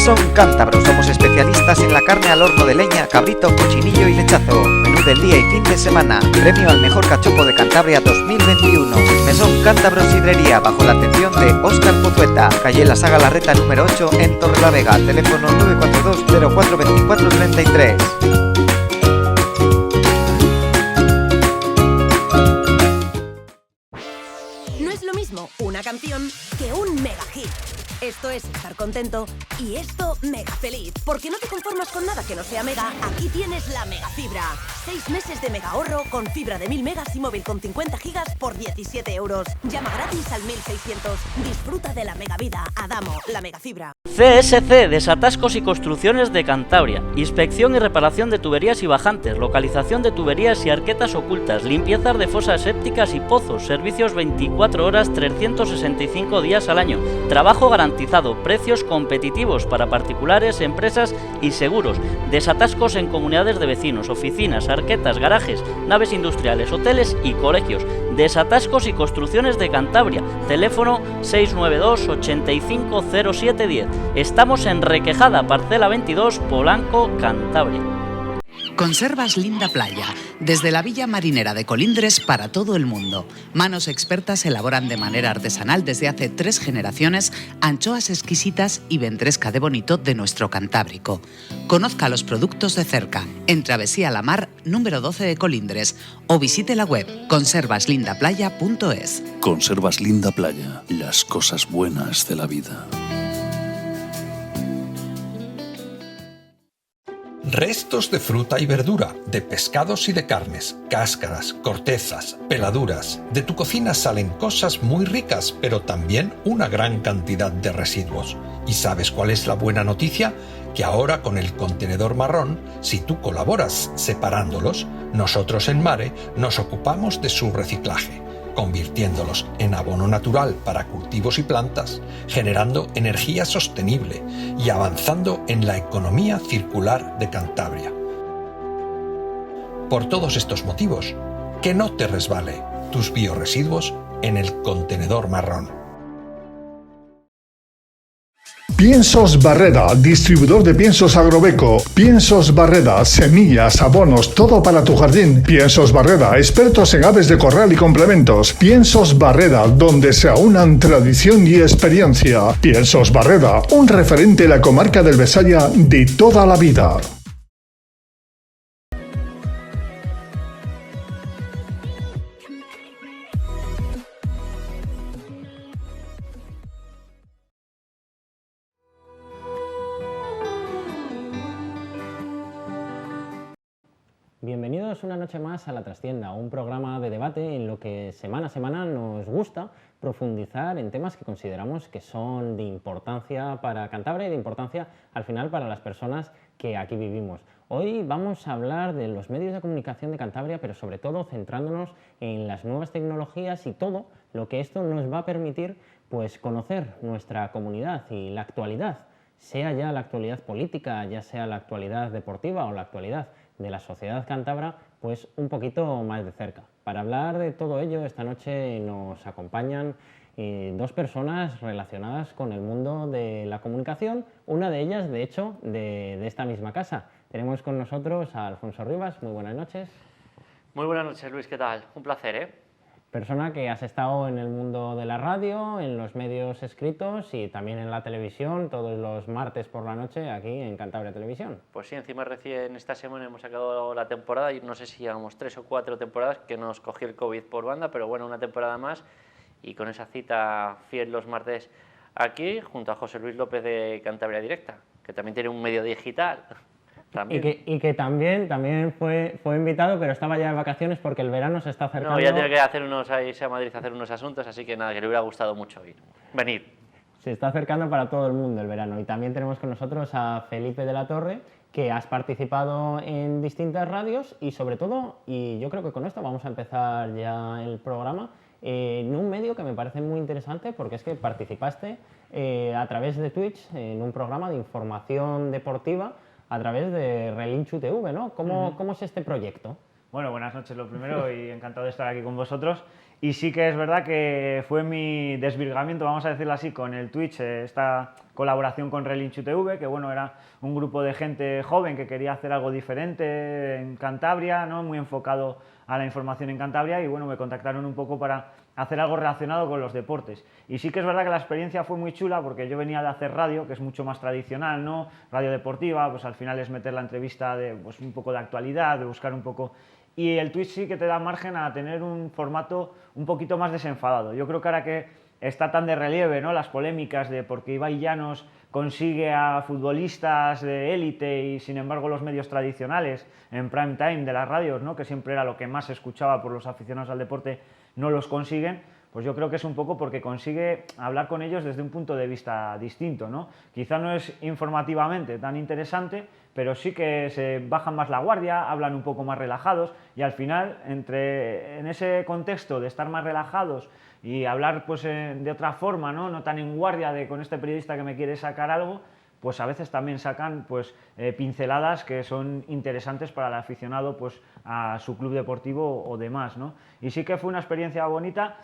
Mesón Cántabro. Somos especialistas en la carne al horno de leña, cabrito, cochinillo y lechazo. Menú del día y fin de semana. Premio al mejor cachopo de Cantabria 2021. Mesón Cántabro Sidrería, bajo la atención de Óscar Pozueta. Calle La Saga Larreta número 8 en Torrelavega. Teléfono 942 04 24 33. No es lo mismo una canción que un mega hit. Esto es estar contento y esto mega feliz. Porque no te conformas con nada que no sea mega. Aquí tienes la mega fibra. 6 meses de mega ahorro con fibra de 1000 megas y móvil con 50 gigas por 17 euros. Llama gratis al 1600. Disfruta de la mega vida. Adamo, la mega fibra. CSC, Desatascos y Construcciones de Cantabria. Inspección y reparación de tuberías y bajantes, localización de tuberías y arquetas ocultas, limpiezas de fosas sépticas y pozos, servicios 24 horas, 365 días al año, trabajo garantizado, precios competitivos para particulares, empresas y seguros, desatascos en comunidades de vecinos, oficinas, arquetas, garajes, naves industriales, hoteles y colegios. Desatascos y Construcciones de Cantabria, teléfono 692 85 07 10. Estamos en Requejada, parcela 22, Polanco, Cantabria. Conservas Linda Playa, desde la Villa Marinera de Colindres para todo el mundo. Manos expertas elaboran de manera artesanal desde hace 3 generaciones anchoas exquisitas y ventresca de bonito de nuestro Cantábrico. Conozca los productos de cerca en Travesía La Mar, número 12 de Colindres, o visite la web conservaslindaplaya.es. Conservas Linda Playa, las cosas buenas de la vida. Restos de fruta y verdura, de pescados y de carnes, cáscaras, cortezas, peladuras. De tu cocina salen cosas muy ricas, pero también una gran cantidad de residuos. ¿Y sabes cuál es la buena noticia? Que ahora con el contenedor marrón, si tú colaboras separándolos, nosotros en Mare nos ocupamos de su reciclaje, convirtiéndolos en abono natural para cultivos y plantas, generando energía sostenible y avanzando en la economía circular de Cantabria. Por todos estos motivos, que no te resbale tus biorresiduos en el contenedor marrón. Piensos Barreda, distribuidor de piensos Agrobeco. Piensos Barreda, semillas, abonos, todo para tu jardín. Piensos Barreda, expertos en aves de corral y complementos. Piensos Barreda, donde se aunan tradición y experiencia. Piensos Barreda, un referente en la comarca del Besaya de toda la vida. Bienvenidos una noche más a La Trastienda, un programa de debate en lo que semana a semana nos gusta profundizar en temas que consideramos que son de importancia para Cantabria y de importancia al final para las personas que aquí vivimos. Hoy vamos a hablar de los medios de comunicación de Cantabria, pero sobre todo centrándonos en las nuevas tecnologías y todo lo que esto nos va a permitir pues conocer nuestra comunidad y la actualidad, sea ya la actualidad política, ya sea la actualidad deportiva o la actualidad de la sociedad cántabra, pues un poquito más de cerca. Para hablar de todo ello, esta noche nos acompañan 2 personas relacionadas con el mundo de la comunicación, una de ellas, de hecho, de esta misma casa. Tenemos con nosotros a Alfonso Rivas. Muy buenas noches. Muy buenas noches, Luis, ¿qué tal? Un placer, ¿eh? Persona que has estado en el mundo de la radio, en los medios escritos y también en la televisión todos los martes por la noche aquí en Cantabria Televisión. Pues sí, encima recién esta semana hemos acabado la temporada y no sé si llevamos 3 o 4 temporadas que nos cogió el COVID por banda, pero bueno, una temporada más y con esa cita fiel los martes aquí junto a José Luis López de Cantabria Directa, que también tiene un medio digital. Y que también fue invitado, pero estaba ya de vacaciones porque el verano se está acercando. No, ya tiene que hacer irse a Madrid a hacer unos asuntos, así que nada, que le hubiera gustado mucho venir. Se está acercando para todo el mundo el verano. Y también tenemos con nosotros a Felipe de la Torre, que has participado en distintas radios y sobre todo, y yo creo que con esto vamos a empezar ya el programa, en un medio que me parece muy interesante porque es que participaste a través de Twitch en un programa de información deportiva a través de Relinchu TV, ¿no? ¿Cómo es este proyecto? Bueno, buenas noches lo primero y encantado de estar aquí con vosotros. Y sí que es verdad que fue mi desvirgamiento, vamos a decirlo así, con el Twitch, esta colaboración con Relinchu TV, que bueno, era un grupo de gente joven que quería hacer algo diferente en Cantabria, ¿no? Muy enfocado a la información en Cantabria, y bueno, me contactaron un poco para hacer algo relacionado con los deportes. Y sí que es verdad que la experiencia fue muy chula, porque yo venía de hacer radio, que es mucho más tradicional, ¿no? Radio deportiva, pues al final es meter la entrevista de pues, un poco de actualidad, de buscar un poco... Y el Twitch sí que te da margen a tener un formato un poquito más desenfadado. Yo creo que ahora que está tan de relieve, ¿no?, las polémicas de por qué Ibai Llanos consigue a futbolistas de élite y sin embargo los medios tradicionales en prime time de las radios, ¿no?, que siempre era lo que más se escuchaba por los aficionados al deporte, no los consiguen, pues yo creo que es un poco porque consigue hablar con ellos desde un punto de vista distinto, ¿no? Quizá no es informativamente tan interesante, pero sí que se bajan más la guardia, hablan un poco más relajados, y al final, en ese contexto de estar más relajados y hablar pues, de otra forma, ¿no? Tan en guardia con este periodista que me quiere sacar algo, pues a veces también sacan pues, pinceladas que son interesantes para el aficionado pues, a su club deportivo o demás, ¿no? Y sí que fue una experiencia bonita,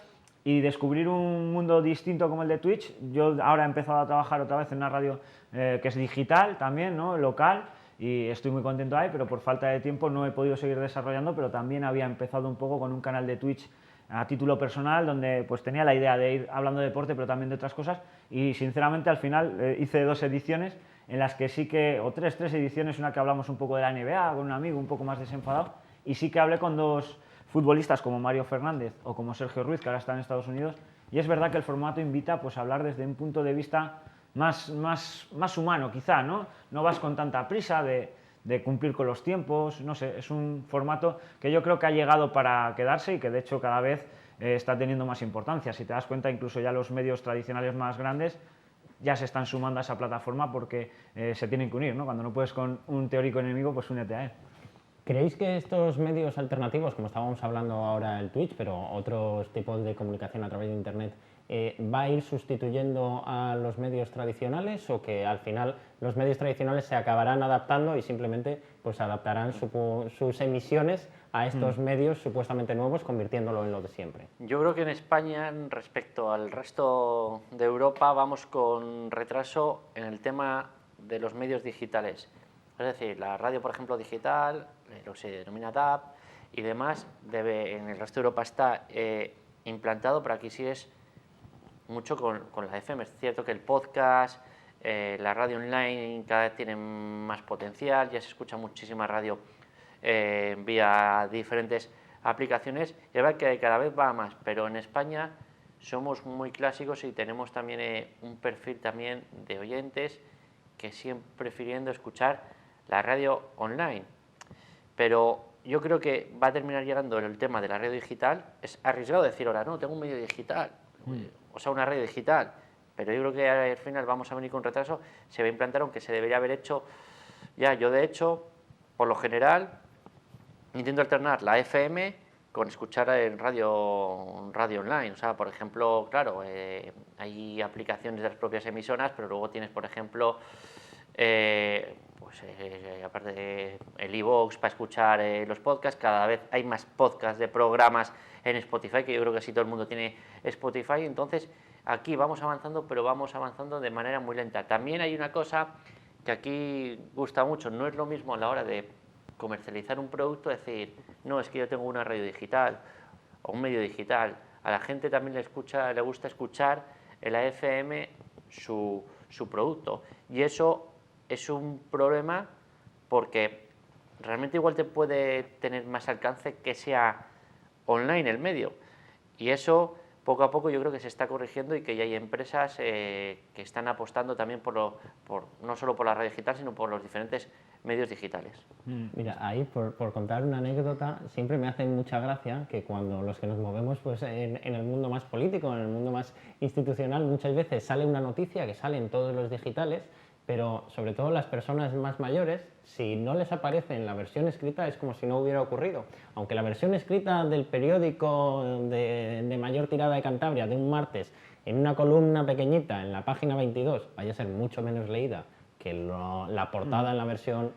y descubrir un mundo distinto como el de Twitch. Yo ahora he empezado a trabajar otra vez en una radio que es digital también, ¿no?, local, y estoy muy contento ahí, pero por falta de tiempo no he podido seguir desarrollando, pero también había empezado un poco con un canal de Twitch a título personal, donde pues tenía la idea de ir hablando de deporte, pero también de otras cosas, y sinceramente al final hice 2 ediciones en las que sí que, o tres ediciones, una que hablamos un poco de la NBA con un amigo un poco más desenfadado, y sí que hablé con 2 futbolistas como Mario Fernández o como Sergio Ruiz, que ahora está en Estados Unidos, y es verdad que el formato invita pues, a hablar desde un punto de vista más humano, quizá, ¿no? No vas con tanta prisa de cumplir con los tiempos, no sé, es un formato que yo creo que ha llegado para quedarse y que de hecho cada vez está teniendo más importancia. Si te das cuenta, incluso ya los medios tradicionales más grandes ya se están sumando a esa plataforma porque se tienen que unir, ¿no? Cuando no puedes con un teórico enemigo, pues únete a él. ¿Creéis que estos medios alternativos, como estábamos hablando ahora el Twitch, pero otros tipos de comunicación a través de Internet, va a ir sustituyendo a los medios tradicionales, o que al final los medios tradicionales se acabarán adaptando y simplemente pues, adaptarán sus emisiones a estos medios supuestamente nuevos, convirtiéndolo en lo de siempre? Yo creo que en España, respecto al resto de Europa, vamos con retraso en el tema de los medios digitales. Es decir, la radio, por ejemplo, digital, lo que se denomina DAB y demás, en el resto de Europa está implantado, pero aquí sí es mucho con la FM. Es cierto que el podcast, la radio online cada vez tiene más potencial, ya se escucha muchísima radio vía diferentes aplicaciones, y es verdad que cada vez va más, pero en España somos muy clásicos y tenemos también un perfil también de oyentes que siguen prefiriendo escuchar la radio online. Pero yo creo que va a terminar llegando el tema de la radio digital. Es arriesgado decir ahora, no, tengo un medio digital, o sea, una radio digital, pero yo creo que al final vamos a venir con retraso. Se va a implantar, aunque se debería haber hecho ya. Yo, de hecho, por lo general, intento alternar la FM con escuchar en radio online. O sea, por ejemplo, claro, hay aplicaciones de las propias emisoras, pero luego tienes, por ejemplo, aparte de el iVoox para escuchar los podcasts. Cada vez hay más podcasts de programas en Spotify, que yo creo que así todo el mundo tiene Spotify. Entonces aquí vamos avanzando, pero vamos avanzando de manera muy lenta. También hay una cosa que aquí gusta mucho: no es lo mismo a la hora de comercializar un producto, decir, no, es que yo tengo una radio digital o un medio digital. A la gente también le gusta escuchar en la FM su producto, y eso es un problema, porque realmente igual te puede tener más alcance que sea online el medio, y eso poco a poco yo creo que se está corrigiendo, y que ya hay empresas que están apostando también no solo por la radio digital, sino por los diferentes medios digitales. Mira, ahí por contar una anécdota, siempre me hace mucha gracia que cuando los que nos movemos pues, en el mundo más político, en el mundo más institucional, muchas veces sale una noticia que sale en todos los digitales, pero sobre todo las personas más mayores, si no les aparece en la versión escrita, es como si no hubiera ocurrido. Aunque la versión escrita del periódico de mayor tirada de Cantabria, de un martes, en una columna pequeñita, en la página 22, vaya a ser mucho menos leída que la portada en la versión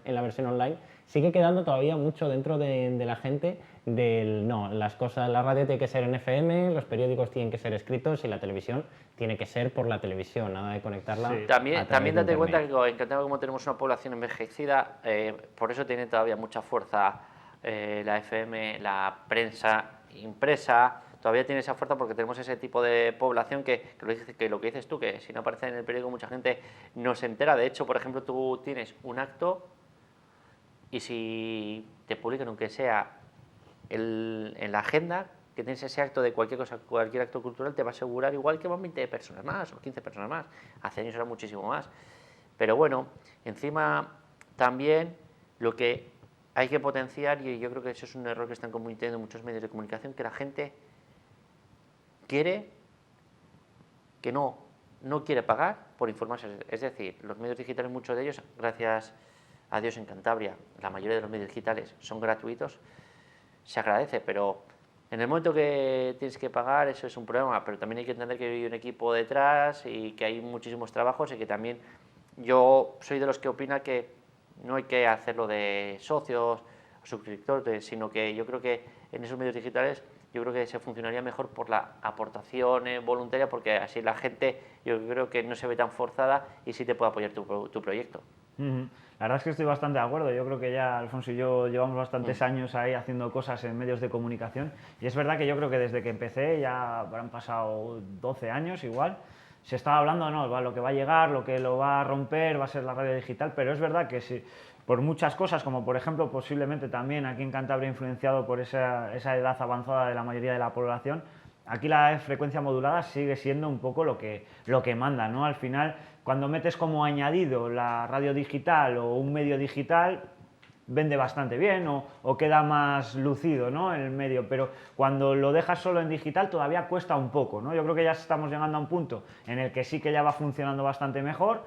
online, sigue quedando todavía mucho dentro de la gente no, la radio tiene que ser en FM, los periódicos tienen que ser escritos y la televisión tiene que ser por la televisión, nada de conectarla. Sí. También date cuenta que en Cantabria, como tenemos una población envejecida, por eso tiene todavía mucha fuerza la FM, la prensa impresa, todavía tiene esa fuerza porque tenemos ese tipo de población que lo que dices tú, que si no aparece en el periódico mucha gente no se entera. De hecho, por ejemplo, tú tienes un acto y si te publican, aunque sea en la agenda, que tienes ese acto de cualquier cosa, cualquier acto cultural, te va a asegurar igual que van 20 personas más o 15 personas más. Hace años era muchísimo más. Pero bueno, encima también lo que hay que potenciar, y yo creo que eso es un error que están cometiendo muchos medios de comunicación, que la gente quiere que no quiere pagar por informarse. Es decir, los medios digitales, muchos de ellos, gracias a Dios en Cantabria, la mayoría de los medios digitales son gratuitos, se agradece, pero en el momento que tienes que pagar, eso es un problema. Pero también hay que entender que hay un equipo detrás y que hay muchísimos trabajos, y que también yo soy de los que opina que no hay que hacerlo de socios o suscriptores, sino que yo creo que en esos medios digitales yo creo que se funcionaría mejor por la aportación voluntaria, porque así la gente yo creo que no se ve tan forzada y sí te puede apoyar tu proyecto. La verdad es que estoy bastante de acuerdo. Yo creo que ya Alfonso y yo llevamos bastantes años ahí haciendo cosas en medios de comunicación, y es verdad que yo creo que desde que empecé ya han pasado 12 años igual. Se estaba hablando, no, lo que va a llegar, lo que lo va a romper va a ser la radio digital, pero es verdad que sí, por muchas cosas, como por ejemplo posiblemente también aquí en Cantabria, influenciado por esa edad avanzada de la mayoría de la población, aquí la frecuencia modulada sigue siendo un poco lo que manda, ¿no? Al final, cuando metes como añadido la radio digital o un medio digital, vende bastante bien o queda más lucido, ¿no?, en el medio, pero cuando lo dejas solo en digital todavía cuesta un poco, ¿no? Yo creo que ya estamos llegando a un punto en el que sí que ya va funcionando bastante mejor.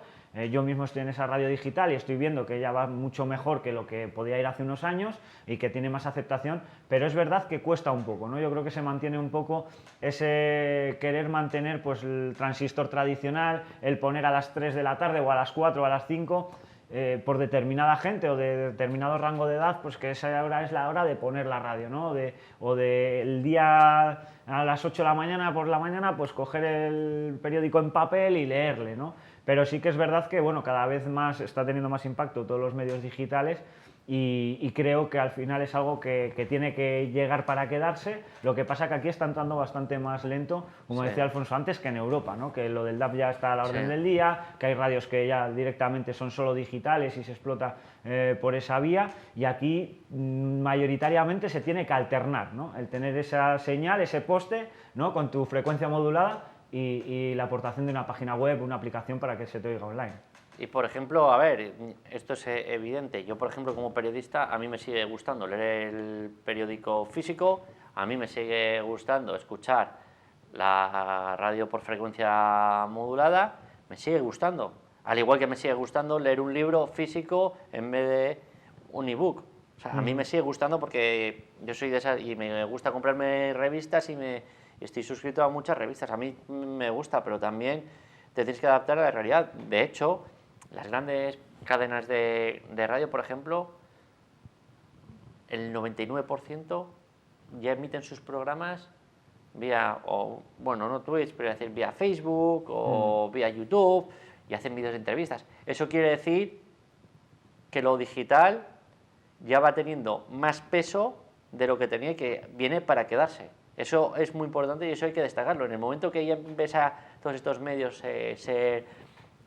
Yo mismo estoy en esa radio digital y estoy viendo que ya va mucho mejor que lo que podía ir hace unos años y que tiene más aceptación, pero es verdad que cuesta un poco, ¿no? Yo creo que se mantiene un poco ese querer mantener pues el transistor tradicional, el poner a las 3 de la tarde o a las 4 o a las 5, por determinada gente o de determinado rango de edad, pues que esa hora es la hora de poner la radio, ¿no? O el día a las 8 de la mañana, por la mañana, pues coger el periódico en papel y leerle, ¿no? Pero sí que es verdad que, bueno, cada vez más está teniendo más impacto todos los medios digitales, y creo que al final es algo que tiene que llegar para quedarse. Lo que pasa que aquí está entrando bastante más lento, como decía Alfonso antes, que en Europa, ¿no? Que lo del DAB ya está a la orden del día, que hay radios que ya directamente son solo digitales y se explota por esa vía, y aquí mayoritariamente se tiene que alternar, ¿no? El tener esa señal, ese poste, ¿no?, con tu frecuencia modulada y la aportación de una página web, una aplicación para que se te oiga online. Y por ejemplo, a ver, esto es evidente. Yo, por ejemplo, como periodista, a mí me sigue gustando leer el periódico físico, a mí me sigue gustando escuchar la radio por frecuencia modulada, me sigue gustando. Al igual que me sigue gustando leer un libro físico en vez de un ebook. O sea, a mí me sigue gustando porque yo soy de esas y me gusta comprarme revistas y estoy suscrito a muchas revistas. A mí me gusta, pero también te tienes que adaptar a la realidad. De hecho, las grandes cadenas de radio, por ejemplo, el 99% ya emiten sus programas vía, no Twitch, pero decir vía Facebook o vía YouTube, y hacen vídeos de entrevistas. Eso quiere decir que lo digital ya va teniendo más peso de lo que tenía, y que viene para quedarse. Eso es muy importante y eso hay que destacarlo. En el momento que ya empieza todos estos medios, SER,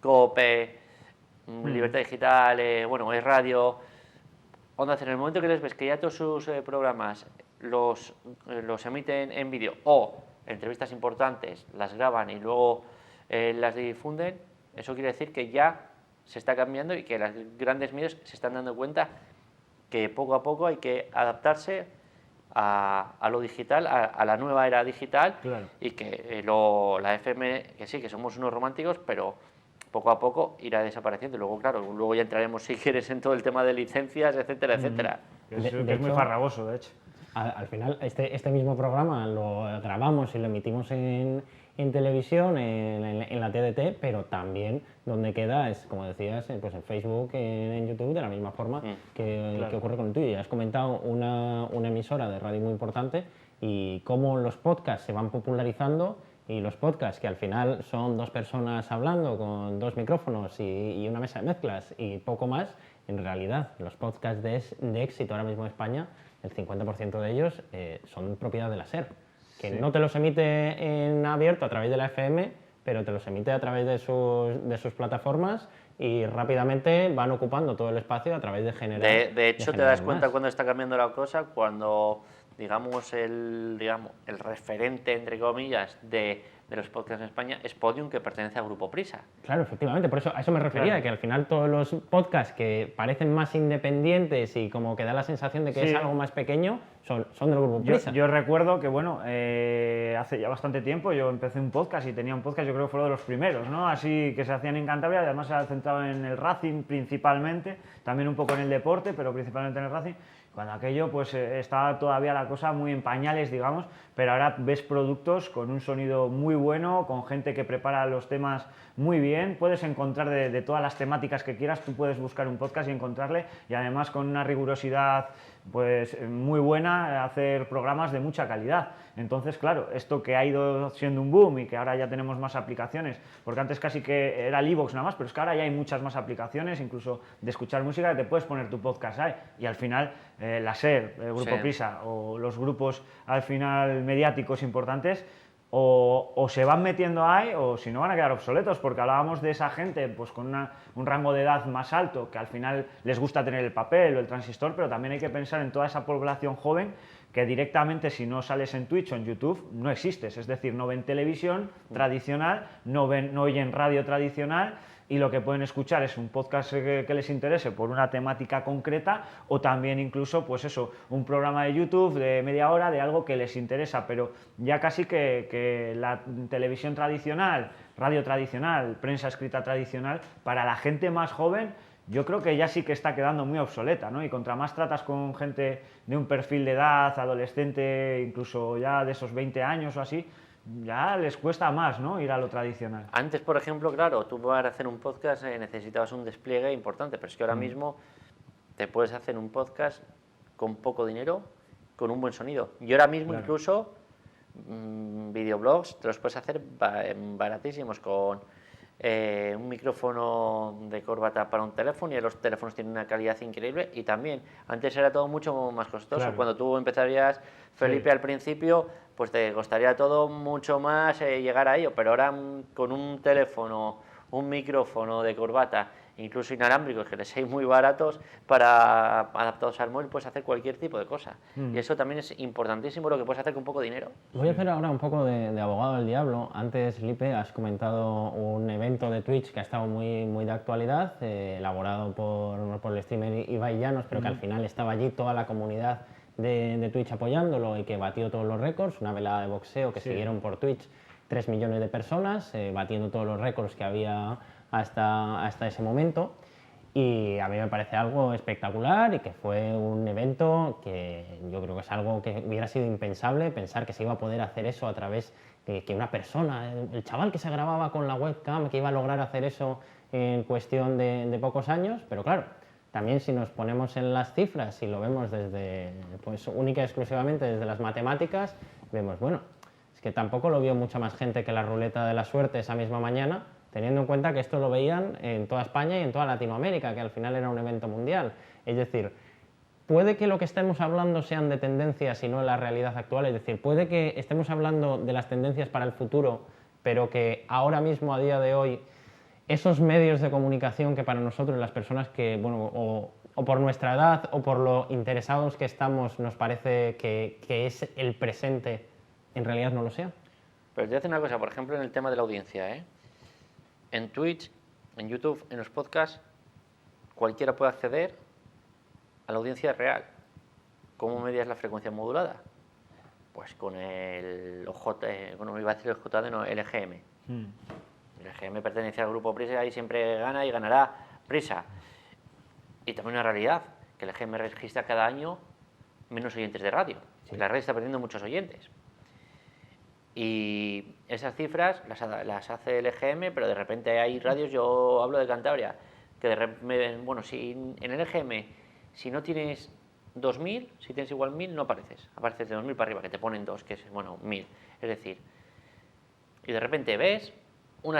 COPE, Libertad Digital, Es Radio, Onda Cero, en el momento que les ves que ya todos sus programas los emiten en vídeo, o entrevistas importantes las graban y luego las difunden, eso quiere decir que ya se está cambiando y que los grandes medios se están dando cuenta que poco a poco hay que adaptarse a lo digital, a la nueva era digital. Claro. Y que la FM, que sí, que somos unos románticos, pero poco a poco irá desapareciendo. Y luego, claro, luego ya entraremos, si quieres, en todo el tema de licencias, etcétera, etcétera. Es muy farragoso, de hecho. Al final, este mismo programa lo grabamos y lo emitimos en en televisión, en la TDT, pero también donde queda es, como decías, pues en Facebook, en YouTube, de la misma forma que ocurre con el tuyo. Ya has comentado una emisora de radio muy importante y cómo los podcasts se van popularizando, y los podcasts, que al final son dos personas hablando con dos micrófonos y una mesa de mezclas y poco más, en realidad los podcasts de éxito ahora mismo en España, el 50% de ellos son propiedad de la SER, que no te los emite en abierto a través de la FM, pero te los emite a través de sus plataformas y rápidamente van ocupando todo el espacio a través de generar. De hecho, te das cuenta cuando está cambiando la cosa, cuando digamos el referente, entre comillas, de los podcasts en España es Podium, que pertenece al Grupo Prisa. Claro, efectivamente, por eso a eso me refería, que al final todos los podcasts que parecen más independientes y como que da la sensación de que es algo más pequeño, son del Grupo Prisa. Yo recuerdo que, bueno, hace ya bastante tiempo yo empecé un podcast y tenía un podcast, yo creo que fue uno de los primeros, ¿no? Así que se hacían en Cantabria, además se ha centrado en el Racing principalmente, también un poco en el deporte, pero principalmente en el Racing. Cuando aquello pues estaba todavía la cosa muy en pañales, digamos, pero ahora ves productos con un sonido muy bueno, con gente que prepara los temas muy bien, puedes encontrar de todas las temáticas que quieras, tú puedes buscar un podcast y encontrarle, y además con una rigurosidad pues muy buena, hacer programas de mucha calidad. Entonces, claro, esto que ha ido siendo un boom y que ahora ya tenemos más aplicaciones, porque antes casi que era el iVoox nada más, pero es que ahora ya hay muchas más aplicaciones, incluso de escuchar música, que te puedes poner tu podcast ahí, y al final la SER, el Grupo Prisa o los grupos al final mediáticos importantes o se van metiendo ahí, o si no van a quedar obsoletos, porque hablábamos de esa gente pues con un rango de edad más alto, que al final les gusta tener el papel o el transistor, pero también hay que pensar en toda esa población joven que directamente, si no sales en Twitch o en YouTube, no existes, es decir, no ven televisión tradicional, no oyen radio tradicional, y lo que pueden escuchar es un podcast que les interese por una temática concreta, o también incluso, pues eso, un programa de YouTube de media hora de algo que les interesa, pero ya casi que la televisión tradicional, radio tradicional, prensa escrita tradicional, para la gente más joven, yo creo que ya sí que está quedando muy obsoleta, ¿no? Y contra más tratas con gente de un perfil de edad, adolescente, incluso ya de esos 20 años o así, ya les cuesta más, ¿no?, ir a lo tradicional. Antes, por ejemplo, claro, tú para hacer un podcast necesitabas un despliegue importante, pero es que ahora mismo te puedes hacer un podcast con poco dinero, con un buen sonido. Y ahora mismo incluso videoblogs te los puedes hacer baratísimos, con un micrófono de corbata para un teléfono, y los teléfonos tienen una calidad increíble. Y también, antes era todo mucho más costoso. Cuando tú empezarías, Felipe, al principio, pues te costaría todo mucho más llegar a ello, pero ahora con un teléfono, un micrófono de corbata, incluso inalámbricos, que les hay muy baratos, adaptados al móvil, puedes hacer cualquier tipo de cosa. Y eso también es importantísimo, lo que puedes hacer con poco dinero. Voy a hacer ahora un poco de abogado del diablo. Antes, Lipe, has comentado un evento de Twitch que ha estado muy de actualidad, elaborado por el streamer Ibai Llanos, pero que al final estaba allí toda la comunidad de Twitch apoyándolo, y que batió todos los récords, una velada de boxeo que siguieron por Twitch 3 millones de personas, batiendo todos los récords que había hasta ese momento. Y a mí me parece algo espectacular, y que fue un evento que yo creo que es algo que hubiera sido impensable, pensar que se iba a poder hacer eso a través de que una persona, el chaval que se grababa con la webcam, que iba a lograr hacer eso en cuestión de pocos años. Pero claro, también si nos ponemos en las cifras y lo vemos desde, pues única y exclusivamente desde las matemáticas, vemos, bueno, es que tampoco lo vio mucha más gente que la ruleta de la suerte esa misma mañana, teniendo en cuenta que esto lo veían en toda España y en toda Latinoamérica, que al final era un evento mundial. Es decir, puede que lo que estemos hablando sean de tendencias y no la realidad actual, es decir, puede que estemos hablando de las tendencias para el futuro, pero que ahora mismo, a día de hoy, esos medios de comunicación que para nosotros, las personas que, bueno, o por nuestra edad o por lo interesados que estamos, nos parece que es el presente, en realidad no lo sea. Pero te voy a decir una cosa, por ejemplo, en el tema de la audiencia, en Twitch, en YouTube, en los podcasts, cualquiera puede acceder a la audiencia real. ¿Cómo medias la frecuencia modulada? Pues con el OJ, bueno, iba a decir el JD, no, el EGM. El EGM pertenece al Grupo Prisa y siempre gana y ganará Prisa. Y también una realidad, que el EGM registra cada año menos oyentes de radio. La radio está perdiendo muchos oyentes. Y esas cifras las hace el EGM, pero de repente hay radios, yo hablo de Cantabria, que de repente, bueno, si en el EGM, si no tienes 2.000, si tienes igual 1.000, no apareces de 2.000 para arriba, que te ponen 2, que es, bueno, 1.000. Es decir, y de repente ves un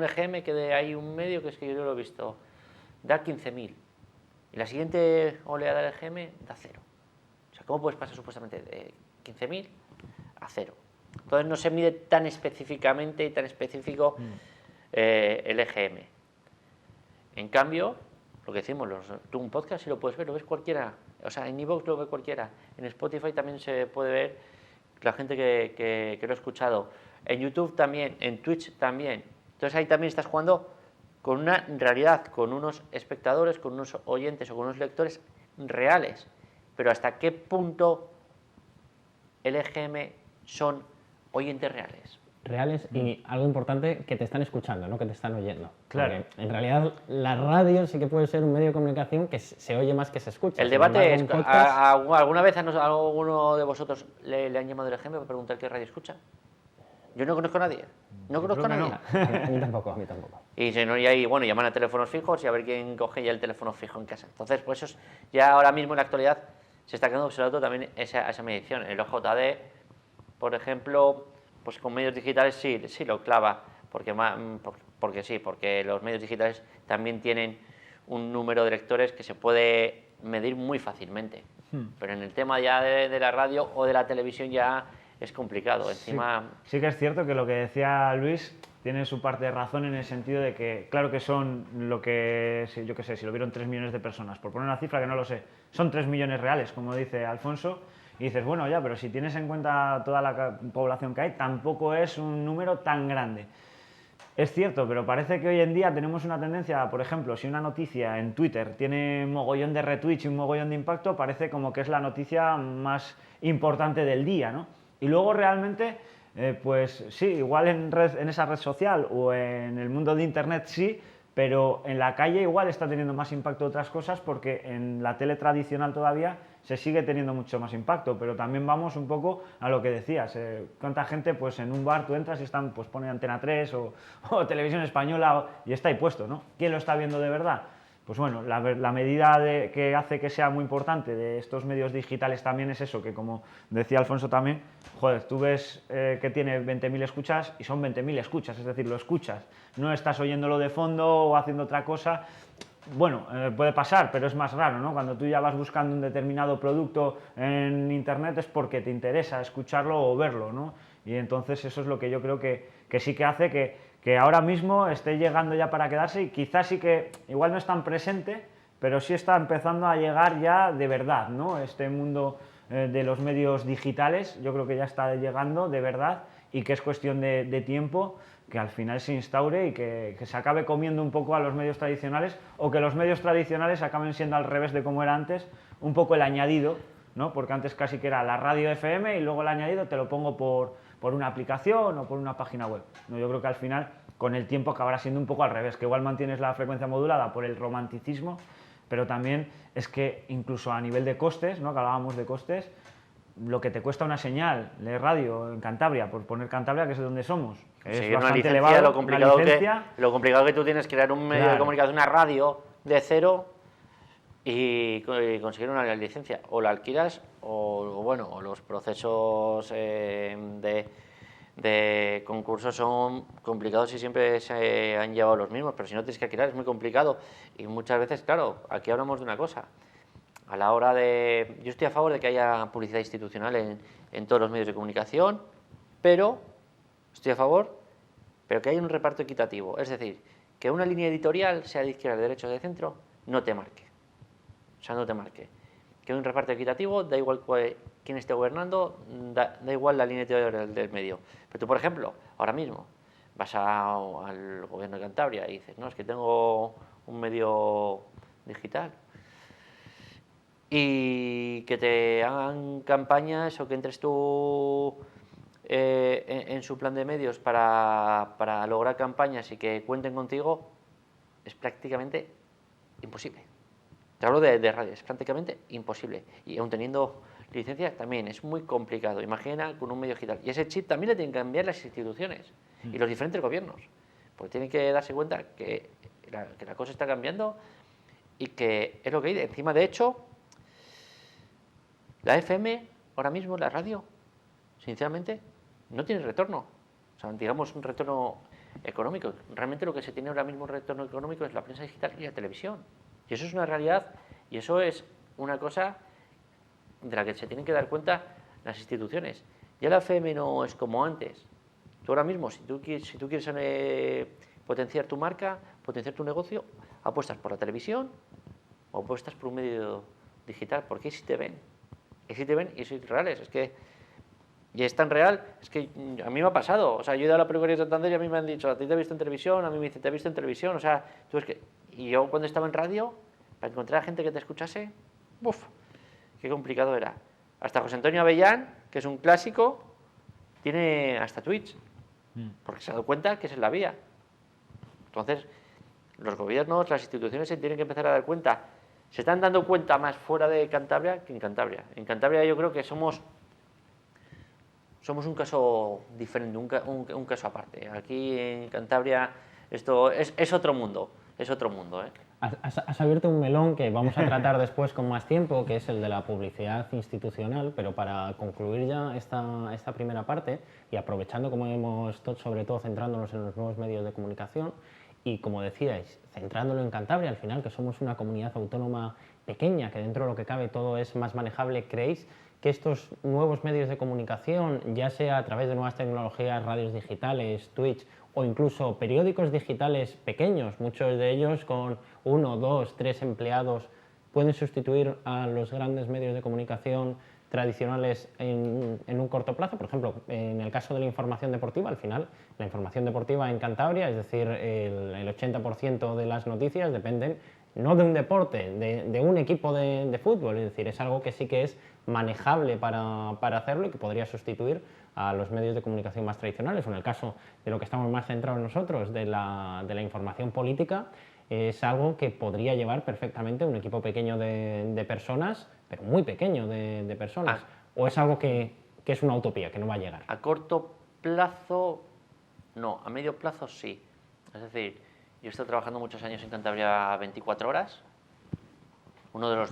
EGM que hay un medio que es que yo lo he visto, da 15.000, y la siguiente oleada del EGM da 0. O sea, ¿cómo puedes pasar supuestamente de 15.000 a 0? Entonces no se mide tan específicamente y tan específico el EGM. En cambio, lo que decimos, tú un podcast si lo puedes ver, lo ves cualquiera. O sea, en iVoox lo ve cualquiera. En Spotify también se puede ver la gente que lo ha escuchado. En YouTube también, en Twitch también. Entonces ahí también estás jugando con una realidad, con unos espectadores, con unos oyentes o con unos lectores reales. Pero ¿hasta qué punto el EGM son oyentes reales? Reales y algo importante, que te están escuchando, no que te están oyendo. Claro. Porque en realidad la radio sí que puede ser un medio de comunicación que se oye más que se escucha. El debate es, ¿alguna vez a alguno de vosotros le han llamado el EGM para preguntar qué radio escucha? Yo no conozco a nadie. No conozco a nadie. A mí tampoco, a mí tampoco. Y si no, y ahí, bueno, llaman a teléfonos fijos y a ver quién coge ya el teléfono fijo en casa. Entonces, pues eso ya ahora mismo en la actualidad se está quedando obsoleto también esa medición. El OJD, por ejemplo, pues con medios digitales sí lo clava, porque los medios digitales también tienen un número de lectores que se puede medir muy fácilmente. Pero en el tema ya de la radio o de la televisión ya es complicado. Encima... Sí que es cierto que lo que decía Luis tiene su parte de razón en el sentido de que, claro que son lo que, yo qué sé, si lo vieron 3 millones de personas, por poner una cifra que no lo sé, son 3 millones reales, como dice Alfonso, y dices, bueno, ya, pero si tienes en cuenta toda la población que hay, tampoco es un número tan grande. Es cierto, pero parece que hoy en día tenemos una tendencia, por ejemplo, si una noticia en Twitter tiene un mogollón de retweets y un mogollón de impacto, parece como que es la noticia más importante del día, ¿no? Y luego realmente, pues sí, igual en esa red social o en el mundo de Internet sí, pero en la calle igual está teniendo más impacto otras cosas porque en la tele tradicional todavía se sigue teniendo mucho más impacto, pero también vamos un poco a lo que decías, cuánta gente pues en un bar tú entras y están, pues pone Antena 3 o Televisión Española y está ahí puesto, ¿no? ¿Quién lo está viendo de verdad? Pues bueno, la medida que hace que sea muy importante de estos medios digitales también es eso, que como decía Alfonso también, joder, tú ves que tiene 20.000 escuchas y son 20.000 escuchas, es decir, lo escuchas, no estás oyéndolo de fondo o haciendo otra cosa. Bueno, puede pasar, pero es más raro, ¿no? Cuando tú ya vas buscando un determinado producto en Internet es porque te interesa escucharlo o verlo, ¿no? Y entonces eso es lo que yo creo que sí que hace que ahora mismo esté llegando ya para quedarse y quizás sí que igual no es tan presente, pero sí está empezando a llegar ya de verdad, ¿no? Este mundo de los medios digitales yo creo que ya está llegando de verdad y que es cuestión de tiempo que al final se instaure y que se acabe comiendo un poco a los medios tradicionales o que los medios tradicionales acaben siendo al revés de como era antes, un poco el añadido, ¿no? Porque antes casi que era la radio FM y luego el añadido te lo pongo por una aplicación o por una página web. No, yo creo que al final con el tiempo acabará siendo un poco al revés, que igual mantienes la frecuencia modulada por el romanticismo, pero también es que incluso a nivel de costes, ¿no? Que hablábamos de costes, lo que te cuesta una señal de radio en Cantabria, por poner Cantabria, que es de donde somos, es bastante elevado, lo complicado que tú tienes crear un medio de comunicación, una radio de cero y conseguir una licencia, o la alquilas o los procesos de concursos son complicados y siempre se han llevado los mismos, pero si no tienes que alquilar es muy complicado y muchas veces, claro, aquí hablamos de una cosa. A la hora de... Yo estoy a favor de que haya publicidad institucional en todos los medios de comunicación, pero estoy a favor, pero que haya un reparto equitativo. Es decir, que una línea editorial, sea de izquierda, de derecha o de centro, no te marque. O sea, no te marque. Que haya un reparto equitativo, da igual quién esté gobernando, da igual la línea editorial del medio. Pero tú, por ejemplo, ahora mismo vas al gobierno de Cantabria y dices, no, es que tengo un medio digital, y que te hagan campañas o que entres tú en su plan de medios para lograr campañas y que cuenten contigo, es prácticamente imposible. Te hablo de radio, es prácticamente imposible. Y aun teniendo licencias también es muy complicado. Imagina con un medio digital. Y ese chip también le tienen que cambiar las instituciones y los diferentes gobiernos. Porque tienen que darse cuenta que la cosa está cambiando y que es lo que hay. Encima, de hecho, la FM, ahora mismo, la radio, sinceramente, no tiene retorno. O sea, digamos, un retorno económico. Realmente lo que se tiene ahora mismo un retorno económico es la prensa digital y la televisión. Y eso es una realidad y eso es una cosa de la que se tienen que dar cuenta las instituciones. Ya la FM no es como antes. Tú ahora mismo, si tú quieres potenciar tu marca, potenciar tu negocio, apuestas por la televisión o apuestas por un medio digital, porque sí te ven. Y sí te ven y son reales. Es que, y es tan real, es que a mí me ha pasado. O sea, yo he ido a la peluquería de Santander y a mí me han dicho, a ti te he visto en televisión, a mí me dicen, te he visto en televisión. O sea, tú es que... Y yo cuando estaba en radio, para encontrar a gente que te escuchase, ¡buf! Qué complicado era. Hasta José Antonio Avellán, que es un clásico, tiene hasta Twitch, porque se ha dado cuenta que esa es la vía. Entonces, los gobiernos, las instituciones se tienen que empezar a dar cuenta. Se están dando cuenta más fuera de Cantabria que en Cantabria. En Cantabria yo creo que somos un caso diferente, un caso aparte. Aquí en Cantabria esto es otro mundo, ¿eh? Has abierto un melón que vamos a tratar después con más tiempo, que es el de la publicidad institucional, pero para concluir ya esta primera parte y aprovechando, como hemos sobre todo centrándonos en los nuevos medios de comunicación y, como decíais, centrándolo en Cantabria, al final, que somos una comunidad autónoma pequeña, que dentro de lo que cabe todo es más manejable, ¿creéis que estos nuevos medios de comunicación, ya sea a través de nuevas tecnologías, radios digitales, Twitch o incluso periódicos digitales pequeños, muchos de ellos con 1, 2, 3 empleados, pueden sustituir a los grandes medios de comunicación tradicionales en un corto plazo? Por ejemplo, en el caso de la información deportiva, al final, la información deportiva en Cantabria, es decir, el 80% de las noticias dependen no de un deporte, de un equipo de fútbol, es decir, es algo que sí que es manejable para hacerlo y que podría sustituir a los medios de comunicación más tradicionales. O en el caso de lo que estamos más centrados nosotros, de la información política, es algo que podría llevar perfectamente un equipo pequeño de personas, pero muy pequeño de personas. ¿O es algo que es una utopía, que no va a llegar? A corto plazo, no. A medio plazo, sí. Es decir, yo he estado trabajando muchos años en Cantabria 24 horas, uno de los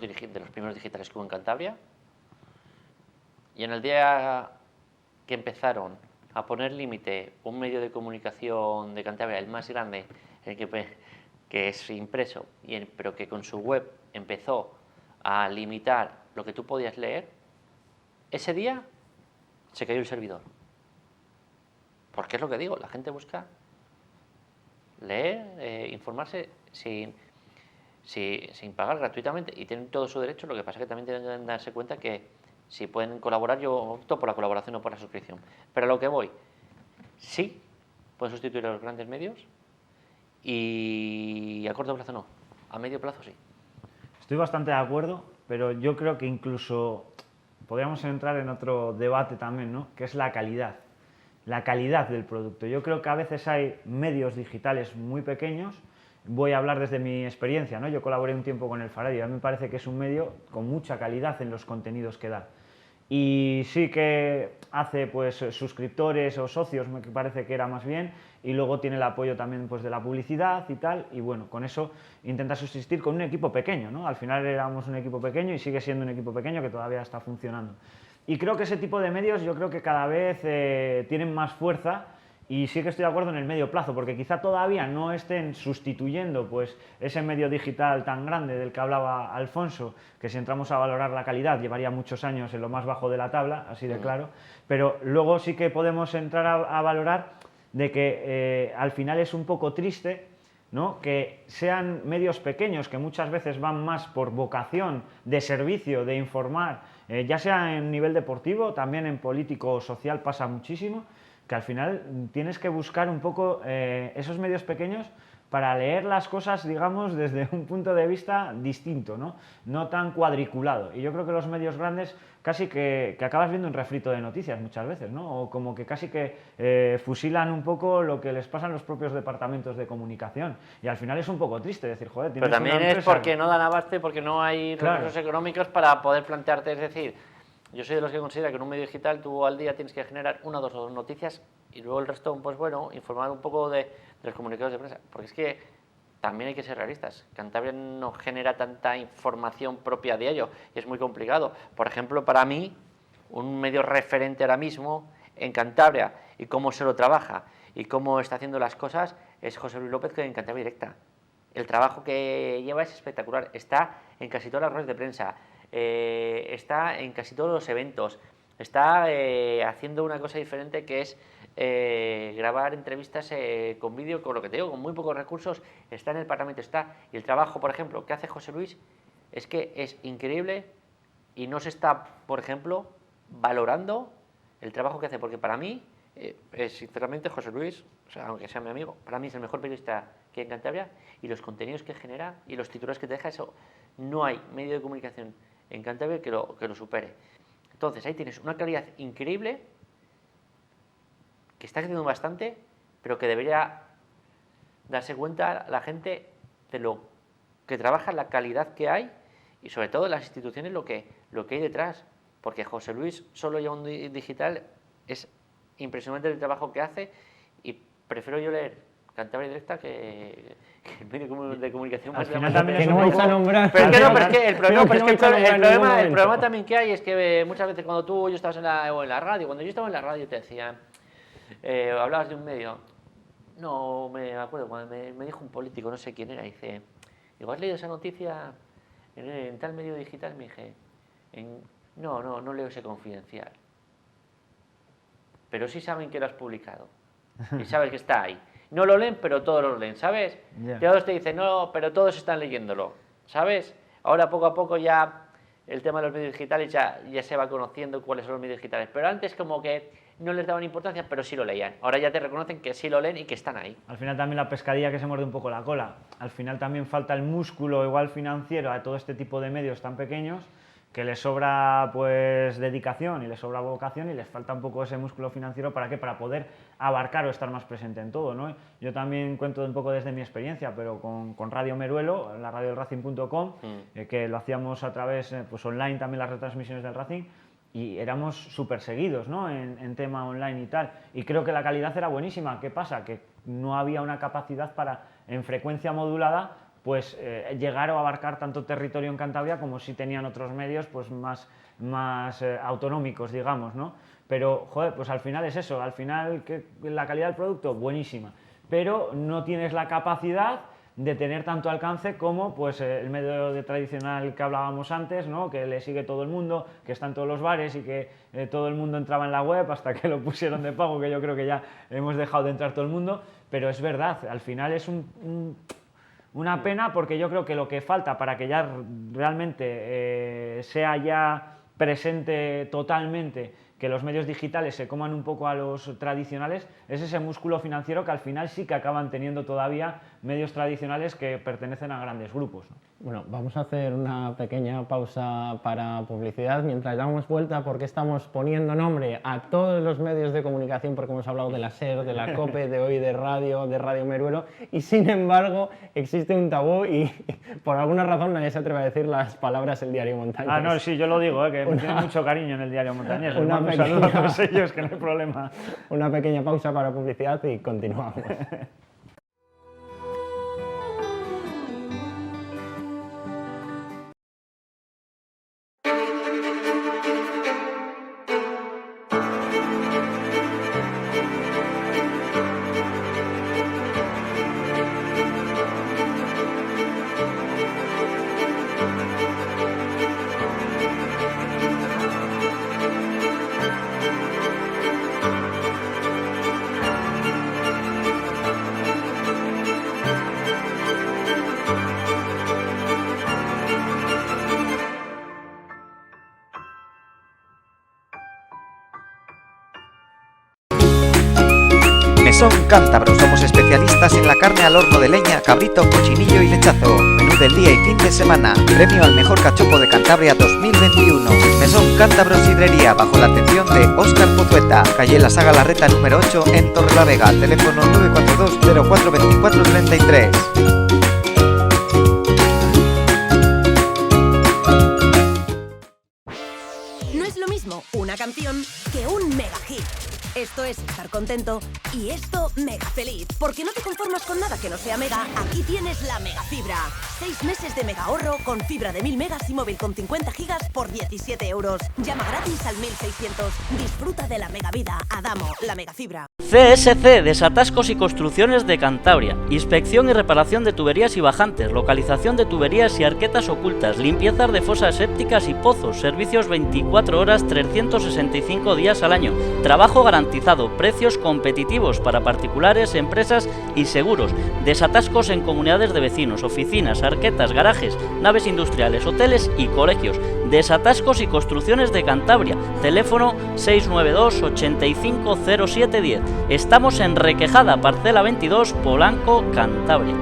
primeros digitales que hubo en Cantabria, y en el día que empezaron a poner límite un medio de comunicación de Cantabria, el más grande, el que es impreso, pero que con su web empezó a limitar lo que tú podías leer, ese día se cayó el servidor. Porque es lo que digo, la gente busca leer, informarse sin pagar gratuitamente y tienen todo su derecho. Lo que pasa es que también tienen que darse cuenta que si pueden colaborar, yo opto por la colaboración o por la suscripción. Pero a lo que voy, sí, pueden sustituir a los grandes medios y a corto plazo no, a medio plazo sí. Estoy bastante de acuerdo, pero yo creo que incluso podríamos entrar en otro debate también, ¿no? Que es la calidad del producto. Yo creo que a veces hay medios digitales muy pequeños. Voy a hablar desde mi experiencia, ¿no? Yo colaboré un tiempo con El Faraday y a mí me parece que es un medio con mucha calidad en los contenidos que da. Y sí que hace pues suscriptores o socios, me parece que era más bien, y luego tiene el apoyo también pues de la publicidad y tal, y bueno, con eso intenta subsistir con un equipo pequeño, ¿no? Al final éramos un equipo pequeño y sigue siendo un equipo pequeño que todavía está funcionando. Y creo que ese tipo de medios yo creo que cada vez tienen más fuerza. Y sí que estoy de acuerdo en el medio plazo, porque quizá todavía no estén sustituyendo pues, ese medio digital tan grande del que hablaba Alfonso, que si entramos a valorar la calidad llevaría muchos años en lo más bajo de la tabla, así de claro, pero luego sí que podemos entrar a valorar de que al final es un poco triste, ¿no? Que sean medios pequeños que muchas veces van más por vocación de servicio, de informar, ya sea en nivel deportivo, también en político o social pasa muchísimo, que al final tienes que buscar un poco esos medios pequeños para leer las cosas, digamos, desde un punto de vista distinto, no tan cuadriculado. Y yo creo que los medios grandes casi que acabas viendo un refrito de noticias muchas veces, ¿no? O como que casi que fusilan un poco lo que les pasa en los propios departamentos de comunicación. Y al final es un poco triste decir, joder, tienes pero también una es porque no dan abasto y porque no hay recursos económicos para poder plantearte, es decir, Yo soy de los que considera que en un medio digital tú al día tienes que generar 1 o 2 noticias y luego el resto, pues bueno, informar un poco de los comunicados de prensa. Porque es que también hay que ser realistas. Cantabria no genera tanta información propia a diario y es muy complicado. Por ejemplo, para mí, un medio referente ahora mismo en Cantabria y cómo se lo trabaja y cómo está haciendo las cosas es José Luis López, que en Cantabria Directa. El trabajo que lleva es espectacular. Está en casi todas las ruedas de prensa, está en casi todos los eventos, está haciendo una cosa diferente que es grabar entrevistas con vídeo, con lo que te digo, con muy pocos recursos, está en el Parlamento, y el trabajo, por ejemplo, que hace José Luis es que es increíble y no se está, por ejemplo, valorando el trabajo que hace, porque para mí, sinceramente, José Luis, o sea, aunque sea mi amigo, para mí es el mejor periodista que hay en Cantabria, y los contenidos que genera y los titulares que te deja, eso, no hay medio de comunicación en Cantabria que lo supere. Entonces, ahí tienes una calidad increíble, que está creciendo bastante, pero que debería darse cuenta la gente de lo que trabaja, la calidad que hay, y sobre todo las instituciones, lo que hay detrás. Porque José Luis solo lleva un digital, es impresionante el trabajo que hace, y prefiero yo leer Cantabria Directa que el medio de comunicación más final también que no vais a nombrar. Pero es que el problema también que hay es que muchas veces cuando tú yo estabas en la radio, cuando yo estaba en la radio te decían, hablabas de un medio, no me acuerdo, cuando me dijo un político, no sé quién era, dice, digo, ¿has leído esa noticia en tal medio digital? Me dije, no leo ese Confidencial. Pero sí saben que lo has publicado y sabes que está ahí. No lo leen, pero todos lo leen, ¿sabes? Yeah. Todos te dicen, no, pero todos están leyéndolo, ¿sabes? Ahora poco a poco ya el tema de los medios digitales ya se va conociendo cuáles son los medios digitales. Pero antes como que no les daban importancia, pero sí lo leían. Ahora ya te reconocen que sí lo leen y que están ahí. Al final también la pescadilla que se muerde un poco la cola. Al final también falta el músculo igual financiero a todo este tipo de medios tan pequeños, que les sobra pues dedicación y les sobra vocación y les falta un poco ese músculo financiero. ¿Para qué? Para poder abarcar o estar más presente en todo, ¿no? Yo también cuento un poco desde mi experiencia, pero con Radio Meruelo, la radio del Racing.com, que lo hacíamos a través, pues online también las retransmisiones del Racing, y éramos súper seguidos, ¿no? en tema online y tal, y creo que la calidad era buenísima. ¿Qué pasa? Que no había una capacidad para, en frecuencia modulada, pues llegar o abarcar tanto territorio en Cantabria como si tenían otros medios pues más autonómicos, digamos, ¿no? Pero, joder, pues al final es eso, al final la calidad del producto, buenísima, pero no tienes la capacidad de tener tanto alcance como pues el medio tradicional que hablábamos antes, ¿no? Que le sigue todo el mundo, que está en todos los bares y que todo el mundo entraba en la web hasta que lo pusieron de pago, que yo creo que ya hemos dejado de entrar todo el mundo, pero es verdad, al final es una pena, porque yo creo que lo que falta para que ya realmente sea ya presente totalmente, que los medios digitales se coman un poco a los tradicionales, es ese músculo financiero que al final sí que acaban teniendo todavía medios tradicionales que pertenecen a grandes grupos, ¿no? Bueno, vamos a hacer una pequeña pausa para publicidad mientras damos vuelta, porque estamos poniendo nombre a todos los medios de comunicación, porque hemos hablado de la SER, de la COPE, de hoy de Radio Meruelo, y sin embargo existe un tabú y por alguna razón nadie se atreve a decir las palabras El Diario Montañés. Ah, no, sí, yo lo digo, que me tiene mucho cariño en El Diario Montañés. Un saludo a todos ellos, que no hay problema. Una pequeña pausa para publicidad y continuamos. Mesón Cántabro, somos especialistas en la carne al horno de leña, cabrito, cochinillo y lechazo. Menú del día y fin de semana. Premio al mejor cachopo de Cantabria 2021. Mesón Cántabro Sidrería, bajo la atención de Óscar Pozueta. Calle La Saga Larreta número 8 en Torrelavega. Teléfono 942 0424 33. No es lo mismo una canción que un mega hit. Esto es estar contento y esto mega feliz. Porque no te conformas con nada que no sea mega, aquí tienes la megafibra. 6 meses de mega ahorro con fibra de 1000 megas y móvil con 50 gigas por 17 euros. Llama gratis al 1600. Disfruta de la mega vida. Adamo, la megafibra. CSC, Desatascos y Construcciones de Cantabria. Inspección y reparación de tuberías y bajantes, localización de tuberías y arquetas ocultas, limpiezas de fosas sépticas y pozos, servicios 24 horas, 365 días al año, trabajo garantizado, precios competitivos para particulares, empresas y seguros, desatascos en comunidades de vecinos, oficinas, arquetas, garajes, naves industriales, hoteles y colegios. Desatascos y Construcciones de Cantabria, teléfono 692 85 07 10. Estamos en Requejada, parcela 22, Polanco, Cantabria.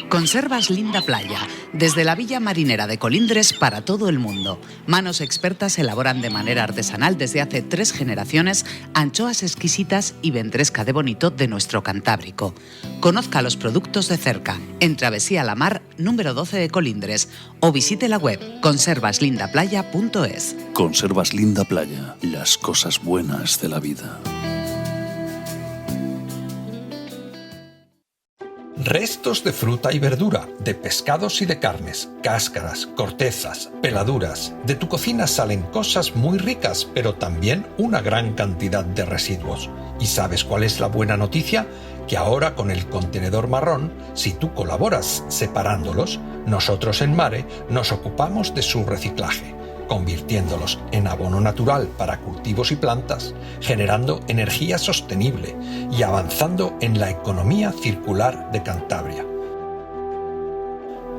Conservas Linda Playa, desde la Villa Marinera de Colindres para todo el mundo. Manos expertas elaboran de manera artesanal desde hace 3 generaciones anchoas exquisitas y ventresca de bonito de nuestro Cantábrico. Conozca los productos de cerca en Travesía La Mar, número 12 de Colindres, o visite la web conservaslindaplaya.es. Conservas Linda Playa, las cosas buenas de la vida. Restos de fruta y verdura, de pescados y de carnes, cáscaras, cortezas, peladuras. De tu cocina salen cosas muy ricas, pero también una gran cantidad de residuos. ¿Y sabes cuál es la buena noticia? Que ahora con el contenedor marrón, si tú colaboras separándolos, nosotros en Mare nos ocupamos de su reciclaje, convirtiéndolos en abono natural para cultivos y plantas, generando energía sostenible y avanzando en la economía circular de Cantabria.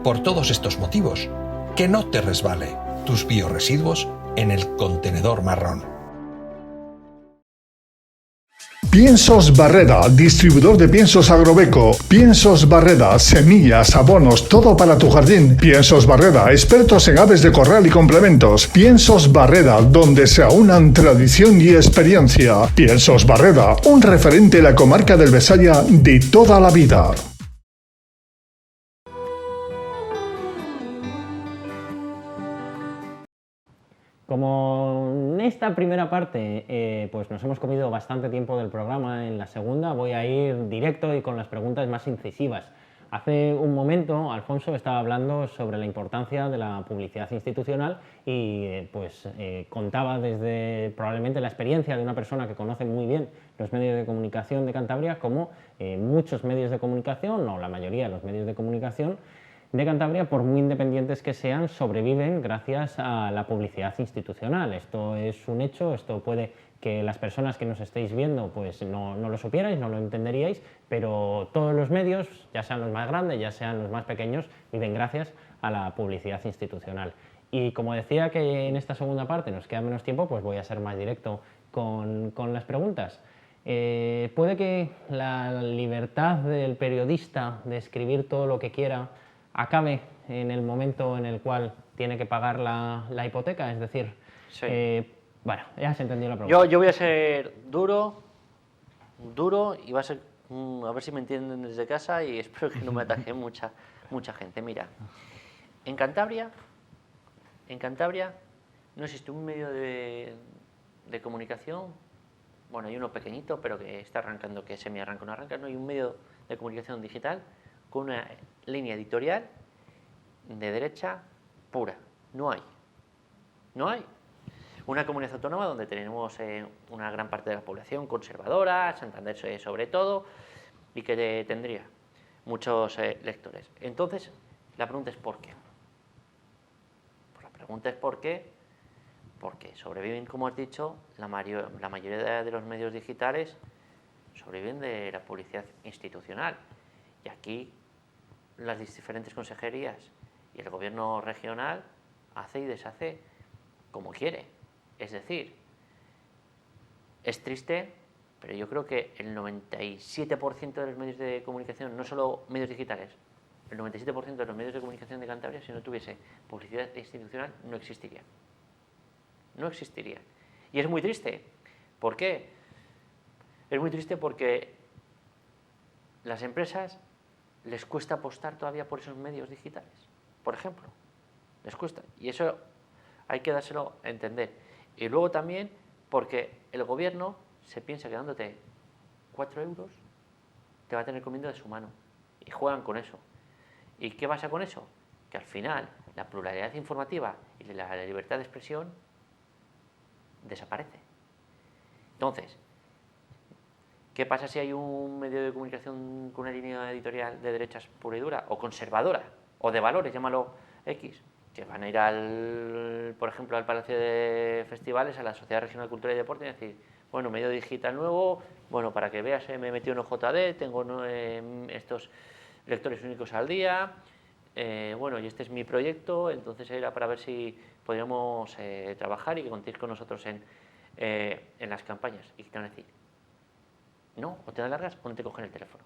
Por todos estos motivos, que no te resbale tus biorresiduos en el contenedor marrón. Piensos Barreda, distribuidor de piensos Agrobeco. Piensos Barreda, semillas, abonos, todo para tu jardín. Piensos Barreda, expertos en aves de corral y complementos. Piensos Barreda, donde se aunan tradición y experiencia. Piensos Barreda, un referente en la comarca del Besaya de toda la vida. Como en esta primera parte pues nos hemos comido bastante tiempo del programa, en la segunda voy a ir directo y con las preguntas más incisivas. Hace un momento Alfonso estaba hablando sobre la importancia de la publicidad institucional y contaba desde probablemente la experiencia de una persona que conoce muy bien los medios de comunicación de Cantabria, como muchos medios de comunicación, o la mayoría de los medios de comunicación de Cantabria, por muy independientes que sean, sobreviven gracias a la publicidad institucional. Esto es un hecho, esto puede que las personas que nos estéis viendo pues no lo supierais, no lo entenderíais, pero todos los medios, ya sean los más grandes, ya sean los más pequeños, viven gracias a la publicidad institucional. Y como decía que en esta segunda parte nos queda menos tiempo, pues voy a ser más directo con las preguntas. Puede que la libertad del periodista de escribir todo lo que quiera acabe en el momento en el cual tiene que pagar la hipoteca, es decir, sí. Bueno, ya se entendió la pregunta. Yo voy a ser duro y va a ser, a ver si me entienden desde casa y espero que no me ataque mucha gente. Mira, en Cantabria no existe un medio de comunicación, bueno, hay uno pequeñito, pero que está arrancando, que semi-arranca, no arranca, no hay un medio de comunicación digital con una línea editorial de derecha pura. No hay. Una comunidad autónoma donde tenemos una gran parte de la población conservadora, Santander sobre todo, y que tendría muchos lectores. Entonces, la pregunta es ¿por qué? Pues la pregunta es ¿por qué? Porque sobreviven, como has dicho, la mayoría de los medios digitales sobreviven de la publicidad institucional. Y aquí las diferentes consejerías y el gobierno regional hace y deshace como quiere. Es decir, es triste, pero yo creo que el 97% de los medios de comunicación, no solo medios digitales, el 97% de los medios de comunicación de Cantabria, si no tuviese publicidad institucional, no existirían. No existirían. Y es muy triste. ¿Por qué? Es muy triste porque las empresas les cuesta apostar todavía por esos medios digitales, por ejemplo. Les cuesta. Y eso hay que dárselo a entender. Y luego también Porque el gobierno se piensa que dándote 4 euros te va a tener comiendo de su mano. Y juegan con eso. ¿Y qué pasa con eso? Que al final la pluralidad informativa y la libertad de expresión desaparece. Entonces, ¿qué pasa si hay un medio de comunicación con una línea editorial de derechas pura y dura, o conservadora, o de valores, llámalo X, que van a ir, por ejemplo, al Palacio de Festivales, a la Sociedad Regional de Cultura y Deporte, y decir, bueno, medio digital nuevo, bueno, para que veas, me he metido en OJD, tengo estos lectores únicos al día, bueno, y este es mi proyecto, entonces era para ver si podríamos trabajar y que contéis con nosotros en las campañas. Y te van a decir, no, o te dan largas o no te cogen el teléfono.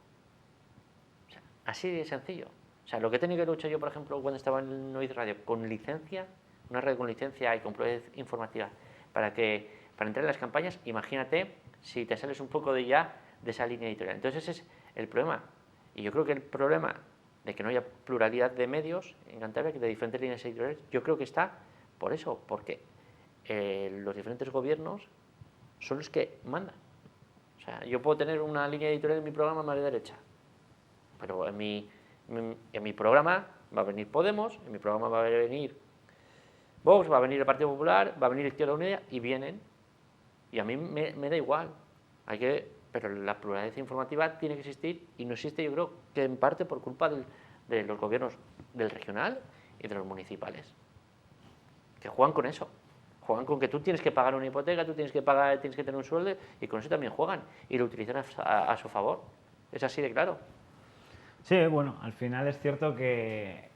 O sea, así de sencillo. O sea, lo que he tenido que luchar yo, por ejemplo, cuando estaba en Noise Radio, con licencia, una red con licencia y con pluralidad informativa, para entrar en las campañas, imagínate si te sales un poco de esa línea editorial. Entonces ese es el problema. Y yo creo que el problema de que no haya pluralidad de medios en Cantabria, de diferentes líneas editoriales, yo creo que está por eso, porque los diferentes gobiernos son los que mandan. O sea, yo puedo tener una línea editorial en mi programa más de derecha, pero en mi programa va a venir Podemos, en mi programa va a venir Vox, va a venir el Partido Popular, va a venir Izquierda Unida, y vienen, y a mí me da igual. Pero la pluralidad informativa tiene que existir, y no existe, yo creo que en parte por culpa de los gobiernos del regional y de los municipales, que juegan con eso. Juegan con que tú tienes que pagar una hipoteca, tú tienes que tener un sueldo, y con eso también juegan y lo utilizan a su favor. Es así de claro. Sí, bueno, al final es cierto que...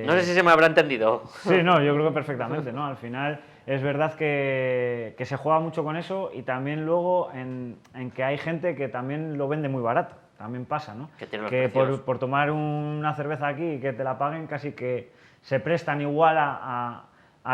No sé si se me habrá entendido. Sí, no, yo creo que perfectamente, ¿no? Al final es verdad que se juega mucho con eso, y también luego en que hay gente que también lo vende muy barato. También pasa, ¿no? Que por tomar una cerveza aquí y que te la paguen, casi que se prestan igual a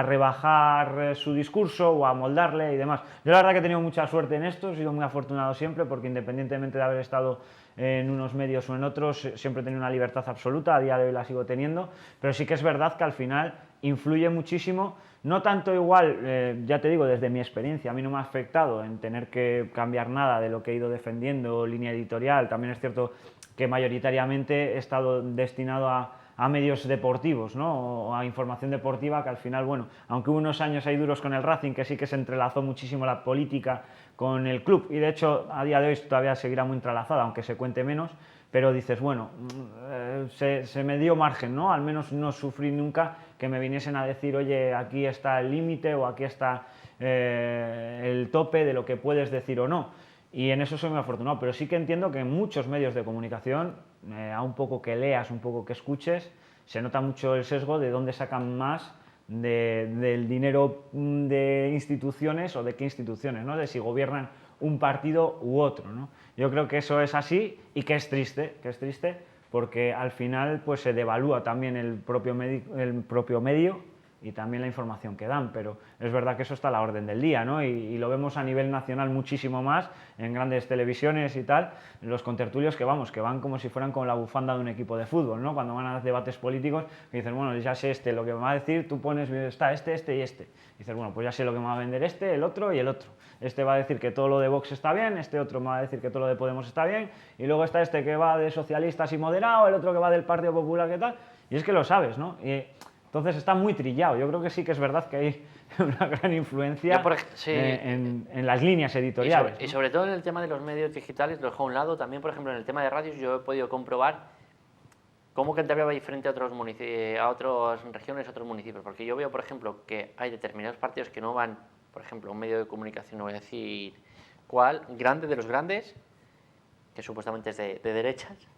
rebajar su discurso o a moldarle y demás. Yo la verdad que he tenido mucha suerte en esto, he sido muy afortunado siempre, porque independientemente de haber estado en unos medios o en otros, siempre he tenido una libertad absoluta, a día de hoy la sigo teniendo, pero sí que es verdad que al final influye muchísimo, no tanto igual, ya te digo, desde mi experiencia, a mí no me ha afectado en tener que cambiar nada de lo que he ido defendiendo, línea editorial. También es cierto que mayoritariamente he estado destinado a medios deportivos, ¿no? O a información deportiva, que al final, bueno, aunque hubo unos años ahí duros con el Racing, que sí que se entrelazó muchísimo la política con el club, y de hecho a día de hoy todavía seguirá muy entrelazada, aunque se cuente menos, pero dices, bueno, se me dio margen, ¿no? Al menos no sufrí nunca que me viniesen a decir, oye, aquí está el límite o aquí está el tope de lo que puedes decir o no. Y en eso soy muy afortunado, pero sí que entiendo que en muchos medios de comunicación, a un poco que leas, un poco que escuches, se nota mucho el sesgo de dónde sacan más del dinero de instituciones o de qué instituciones, ¿no? De si gobiernan un partido u otro, ¿no? Yo creo que eso es así, y que es triste porque al final pues se devalúa también el propio medio y también la información que dan, pero es verdad que eso está a la orden del día, ¿no? Y lo vemos a nivel nacional muchísimo más, en grandes televisiones y tal, los contertulios que van como si fueran con la bufanda de un equipo de fútbol, ¿no? Cuando van a debates políticos, que dicen, bueno, ya sé lo que me va a decir, tú pones, está este y este. Y dices, bueno, pues ya sé lo que me va a vender el otro y el otro. Este va a decir que todo lo de Vox está bien, este otro me va a decir que todo lo de Podemos está bien, y luego está este que va de socialistas y moderado, el otro que va del Partido Popular, ¿qué tal? Y es que lo sabes, ¿no? Entonces está muy trillado. Yo creo que sí que es verdad que hay una gran influencia en las líneas editoriales. Y sobre todo en el tema de los medios digitales, lo dejo a un lado. También, por ejemplo, en el tema de radios, yo he podido comprobar cómo Cantabria va diferente a otras regiones, a otros municipios. Porque yo veo, por ejemplo, que hay determinados partidos que no van, por ejemplo, a un medio de comunicación, no voy a decir cuál, grande de los grandes, que supuestamente es de derechas,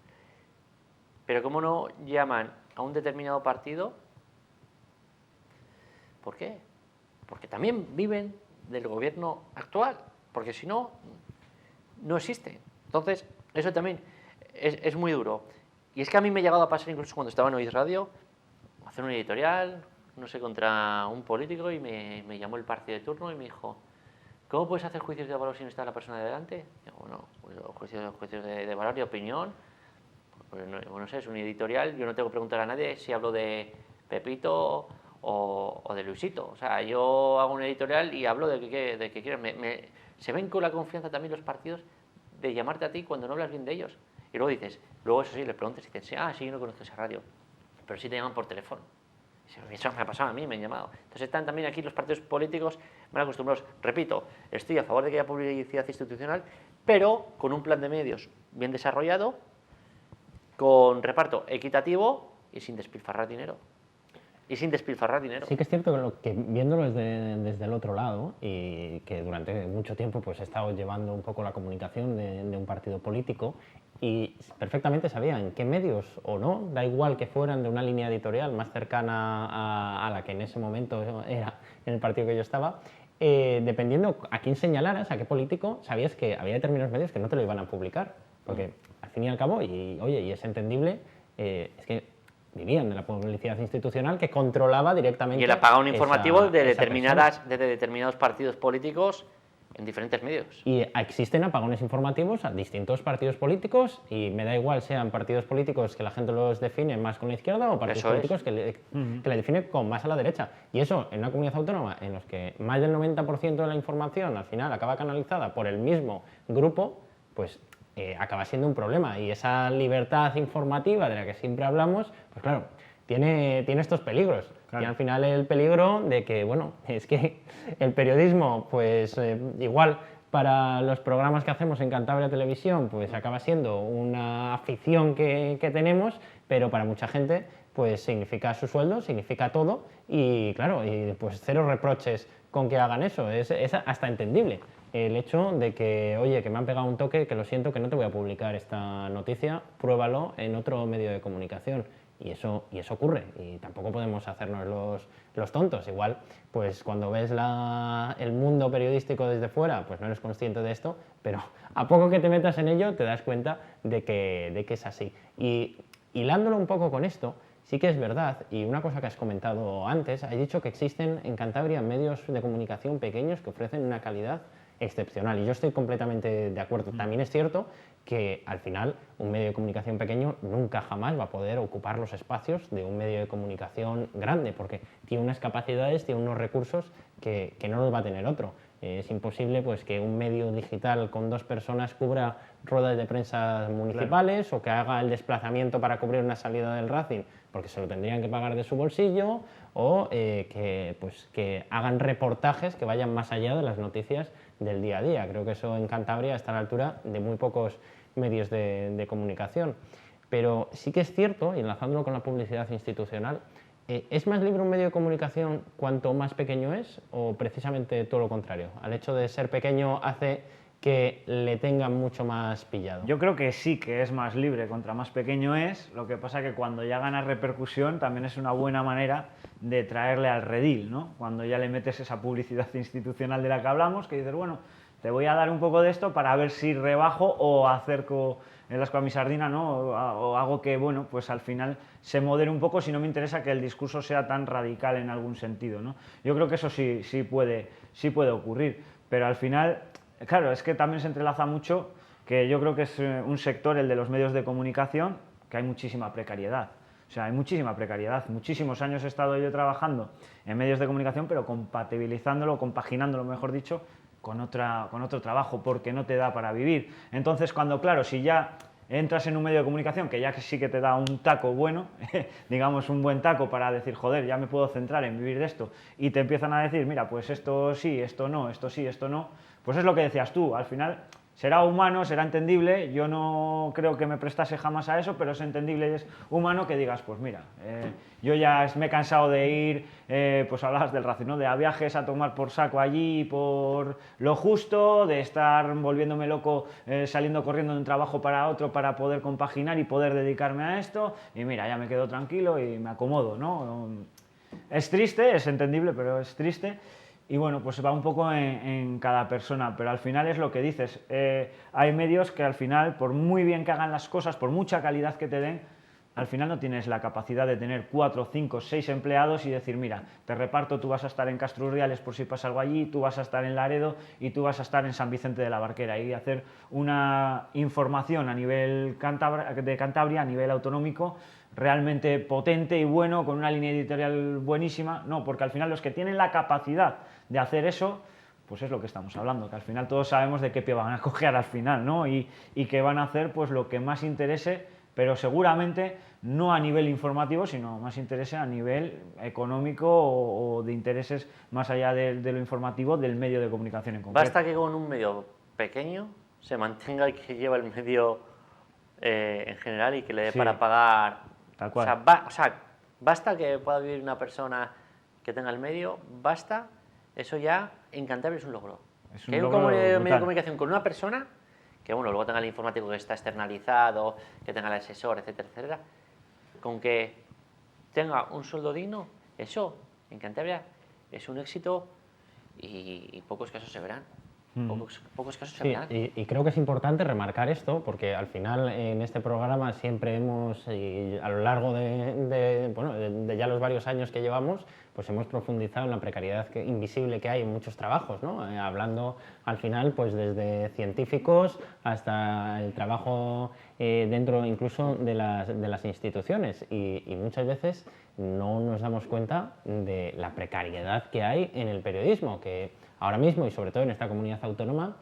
pero cómo no llaman a un determinado partido. ¿Por qué? Porque también viven del gobierno actual, porque si no, no existe. Entonces, eso también es muy duro. Y es que a mí me ha llegado a pasar, incluso cuando estaba en Oís Radio, hacer un editorial, no sé, contra un político, y me llamó el partido de turno y me dijo, ¿cómo puedes hacer juicios de valor si no está la persona de delante? Y digo, bueno, pues juicios de valor y opinión, pues no sé, es un editorial, yo no tengo que preguntar a nadie si hablo de Pepito o de Luisito. O sea, yo hago un editorial y hablo de que quiero. Se ven con la confianza también los partidos de llamarte a ti cuando no hablas bien de ellos. Y luego dices, luego eso sí, le preguntas y dices, sí, yo no conozco esa radio, pero sí te llaman por teléfono. Eso me ha pasado a mí, me han llamado. Entonces están también aquí los partidos políticos mal acostumbrados. Repito, estoy a favor de que haya publicidad institucional, pero con un plan de medios bien desarrollado, con reparto equitativo y sin despilfarrar dinero. Sí que es cierto que viéndolo desde el otro lado, y que durante mucho tiempo pues he estado llevando un poco la comunicación de un partido político, y perfectamente sabía en qué medios o no, da igual que fueran de una línea editorial más cercana a la que en ese momento era en el partido que yo estaba, dependiendo a quién señalaras, a qué político, sabías que había determinados medios que no te lo iban a publicar, porque al fin y al cabo, y es entendible, es que vivían de la publicidad institucional que controlaba directamente. Y el apagón informativo de determinados partidos políticos en diferentes medios. Y existen apagones informativos a distintos partidos políticos, y me da igual sean partidos políticos que la gente los define más con la izquierda o partidos políticos que le definen con más a la derecha. Y eso en una comunidad autónoma en los que más del 90% de la información al final acaba canalizada por el mismo grupo, pues acaba siendo un problema, y esa libertad informativa de la que siempre hablamos, pues claro, tiene estos peligros. Claro. Y al final el peligro de que, bueno, es que el periodismo, pues igual para los programas que hacemos en Cantabria Televisión, pues acaba siendo una afición que tenemos, pero para mucha gente pues significa su sueldo, significa todo, y claro, y pues cero reproches con que hagan eso, es hasta entendible. El hecho de que, oye, que me han pegado un toque, que lo siento, que no te voy a publicar esta noticia, pruébalo en otro medio de comunicación. Y eso ocurre, y tampoco podemos hacernos los tontos. Igual, pues cuando ves el mundo periodístico desde fuera, pues no eres consciente de esto, pero a poco que te metas en ello te das cuenta de que es así. Y hilándolo un poco con esto, sí que es verdad, y una cosa que has comentado antes, has dicho que existen en Cantabria medios de comunicación pequeños que ofrecen una calidad excepcional, y yo estoy completamente de acuerdo. También es cierto que al final un medio de comunicación pequeño nunca jamás va a poder ocupar los espacios de un medio de comunicación grande, porque tiene unas capacidades, tiene unos recursos que no los va a tener otro. Es imposible pues, que un medio digital con 2 personas cubra ruedas de prensa municipales, claro, o que haga el desplazamiento para cubrir una salida del Racing, porque se lo tendrían que pagar de su bolsillo, o que hagan reportajes que vayan más allá de las noticias del día a día. Creo que eso en Cantabria está a la altura de muy pocos medios de comunicación. Pero sí que es cierto, y enlazándolo con la publicidad institucional, ¿es más libre un medio de comunicación cuanto más pequeño es, o precisamente todo lo contrario? ¿Al hecho de ser pequeño hace que le tengan mucho más pillado? Yo creo que sí que es más libre contra más pequeño es, lo que pasa que cuando ya gana repercusión también es una buena manera de traerle al redil, ¿no? Cuando ya le metes esa publicidad institucional de la que hablamos, que dices, bueno, te voy a dar un poco de esto para ver si rebajo o acerco el asco a mi sardina, ¿no? O hago que, bueno, pues al final se modere un poco si no me interesa que el discurso sea tan radical en algún sentido, ¿no? Yo creo que eso sí puede ocurrir, pero al final, claro, es que también se entrelaza mucho, que yo creo que es un sector, el de los medios de comunicación, que hay muchísima precariedad. O sea, hay muchísima precariedad. Muchísimos años he estado yo trabajando en medios de comunicación, pero compatibilizándolo, compaginándolo, mejor dicho, con otro trabajo, porque no te da para vivir. Entonces, claro, si ya entras en un medio de comunicación que ya sí que te da un taco bueno, digamos un buen taco para decir, joder, ya me puedo centrar en vivir de esto, y te empiezan a decir, mira, pues esto sí, esto no, esto sí, esto no, pues es lo que decías tú, al final será humano, será entendible, yo no creo que me prestase jamás a eso, pero es entendible y es humano que digas, pues mira, yo ya me he cansado de ir, pues hablabas del Racing, ¿no? De a viajes a tomar por saco allí por lo justo, de estar volviéndome loco saliendo corriendo de un trabajo para otro para poder compaginar y poder dedicarme a esto, y mira, ya me quedo tranquilo y me acomodo, ¿no? Es triste, es entendible, pero es triste. Y bueno, pues va un poco en cada persona, pero al final es lo que dices, hay medios que al final, por muy bien que hagan las cosas, por mucha calidad que te den, al final no tienes la capacidad de tener 4, 5, 6 empleados y decir, mira, te reparto, tú vas a estar en Castro Urdiales por si pasa algo allí, tú vas a estar en Laredo y tú vas a estar en San Vicente de la Barquera, y hacer una información a nivel de Cantabria, a nivel autonómico, realmente potente y bueno, con una línea editorial buenísima. No, porque al final los que tienen la capacidad de hacer eso, pues es lo que estamos hablando, que al final todos sabemos de qué pie van a coger al final, ¿no? Y que van a hacer pues lo que más interese, pero seguramente no a nivel informativo, sino más interese a nivel económico o de intereses más allá de lo informativo del medio de comunicación en concreto. Basta que con un medio pequeño se mantenga el que lleva el medio en general y que le dé para pagar. Tal cual. O sea, basta que pueda vivir una persona que tenga el medio, basta, eso ya en Cantabria es un logro. Es un que hay un logro medio de brutal. comunicación con una persona, que bueno, luego tenga el informático que está externalizado, que tenga el asesor, etcétera, etcétera, con que tenga un sueldo digno, eso en Cantabria es un éxito y pocos casos se verán. Pocos casos se Sí, verán. y creo que es importante remarcar esto, porque al final en este programa siempre hemos, y a lo largo de ya los varios años que llevamos, pues hemos profundizado en la precariedad invisible que hay en muchos trabajos, ¿no? Hablando al final pues desde científicos hasta el trabajo dentro incluso de las instituciones, y muchas veces no nos damos cuenta de la precariedad que hay en el periodismo, que ahora mismo, y sobre todo en esta comunidad autónoma,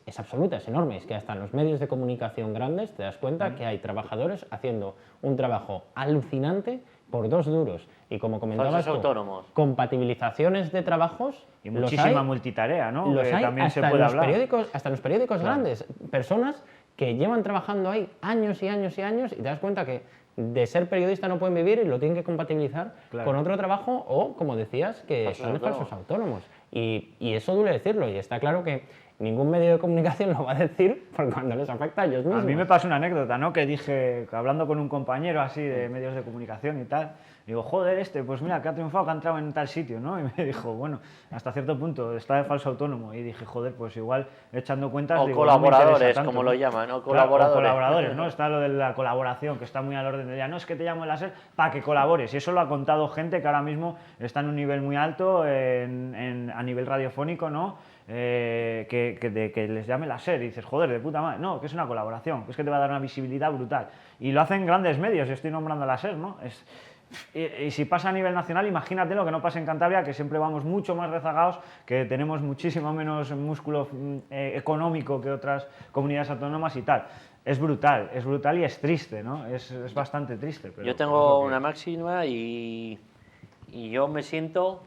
es absoluta, es enorme. Es que hasta en los medios de comunicación grandes te das cuenta que hay trabajadores haciendo un trabajo alucinante por 2 duros. Y como comentabas Falsos tú, autónomos. compatibilizaciones de trabajos, Y los muchísima hay, multitarea, ¿no? los Que hay también hasta se puede en los hablar. periódicos, hasta en los periódicos Claro. grandes. Personas que llevan trabajando ahí años y años y años, y te das cuenta que de ser periodista no pueden vivir y lo tienen que compatibilizar Claro. con otro trabajo, o, como decías, que Falsos son de falsos autónomos. autónomos. Y eso duele decirlo, y está claro que ningún medio de comunicación lo va a decir por cuando les afecta a ellos mismos. A mí me pasó una anécdota, ¿no? Que dije, que hablando con un compañero así de medios de comunicación y tal, digo, joder, pues mira, que ha triunfado, que ha entrado en tal sitio, ¿no? Y me dijo, bueno, hasta cierto punto está de falso autónomo. Y dije, joder, pues igual echando cuentas... O digo, no me interesa colaboradores, tanto, como ¿no? lo llaman, o Claro, colaboradores. o colaboradores, ¿no? Está lo de la colaboración, que está muy al orden del día. No, es que te llamo en la SER para que colabores. Y eso lo ha contado gente que ahora mismo está en un nivel muy alto a nivel radiofónico, ¿no? Que les llame la SER y dices, joder, de puta madre. No, que es una colaboración, que es que te va a dar una visibilidad brutal. Y lo hacen grandes medios, y estoy nombrando a la SER, ¿no? Y si pasa a nivel nacional, imagínate lo que no pasa en Cantabria, que siempre vamos mucho más rezagados, que tenemos muchísimo menos músculo económico que otras comunidades autónomas y tal. Es brutal y es triste, ¿no? Es bastante triste. Pero Yo tengo una máxima y yo me siento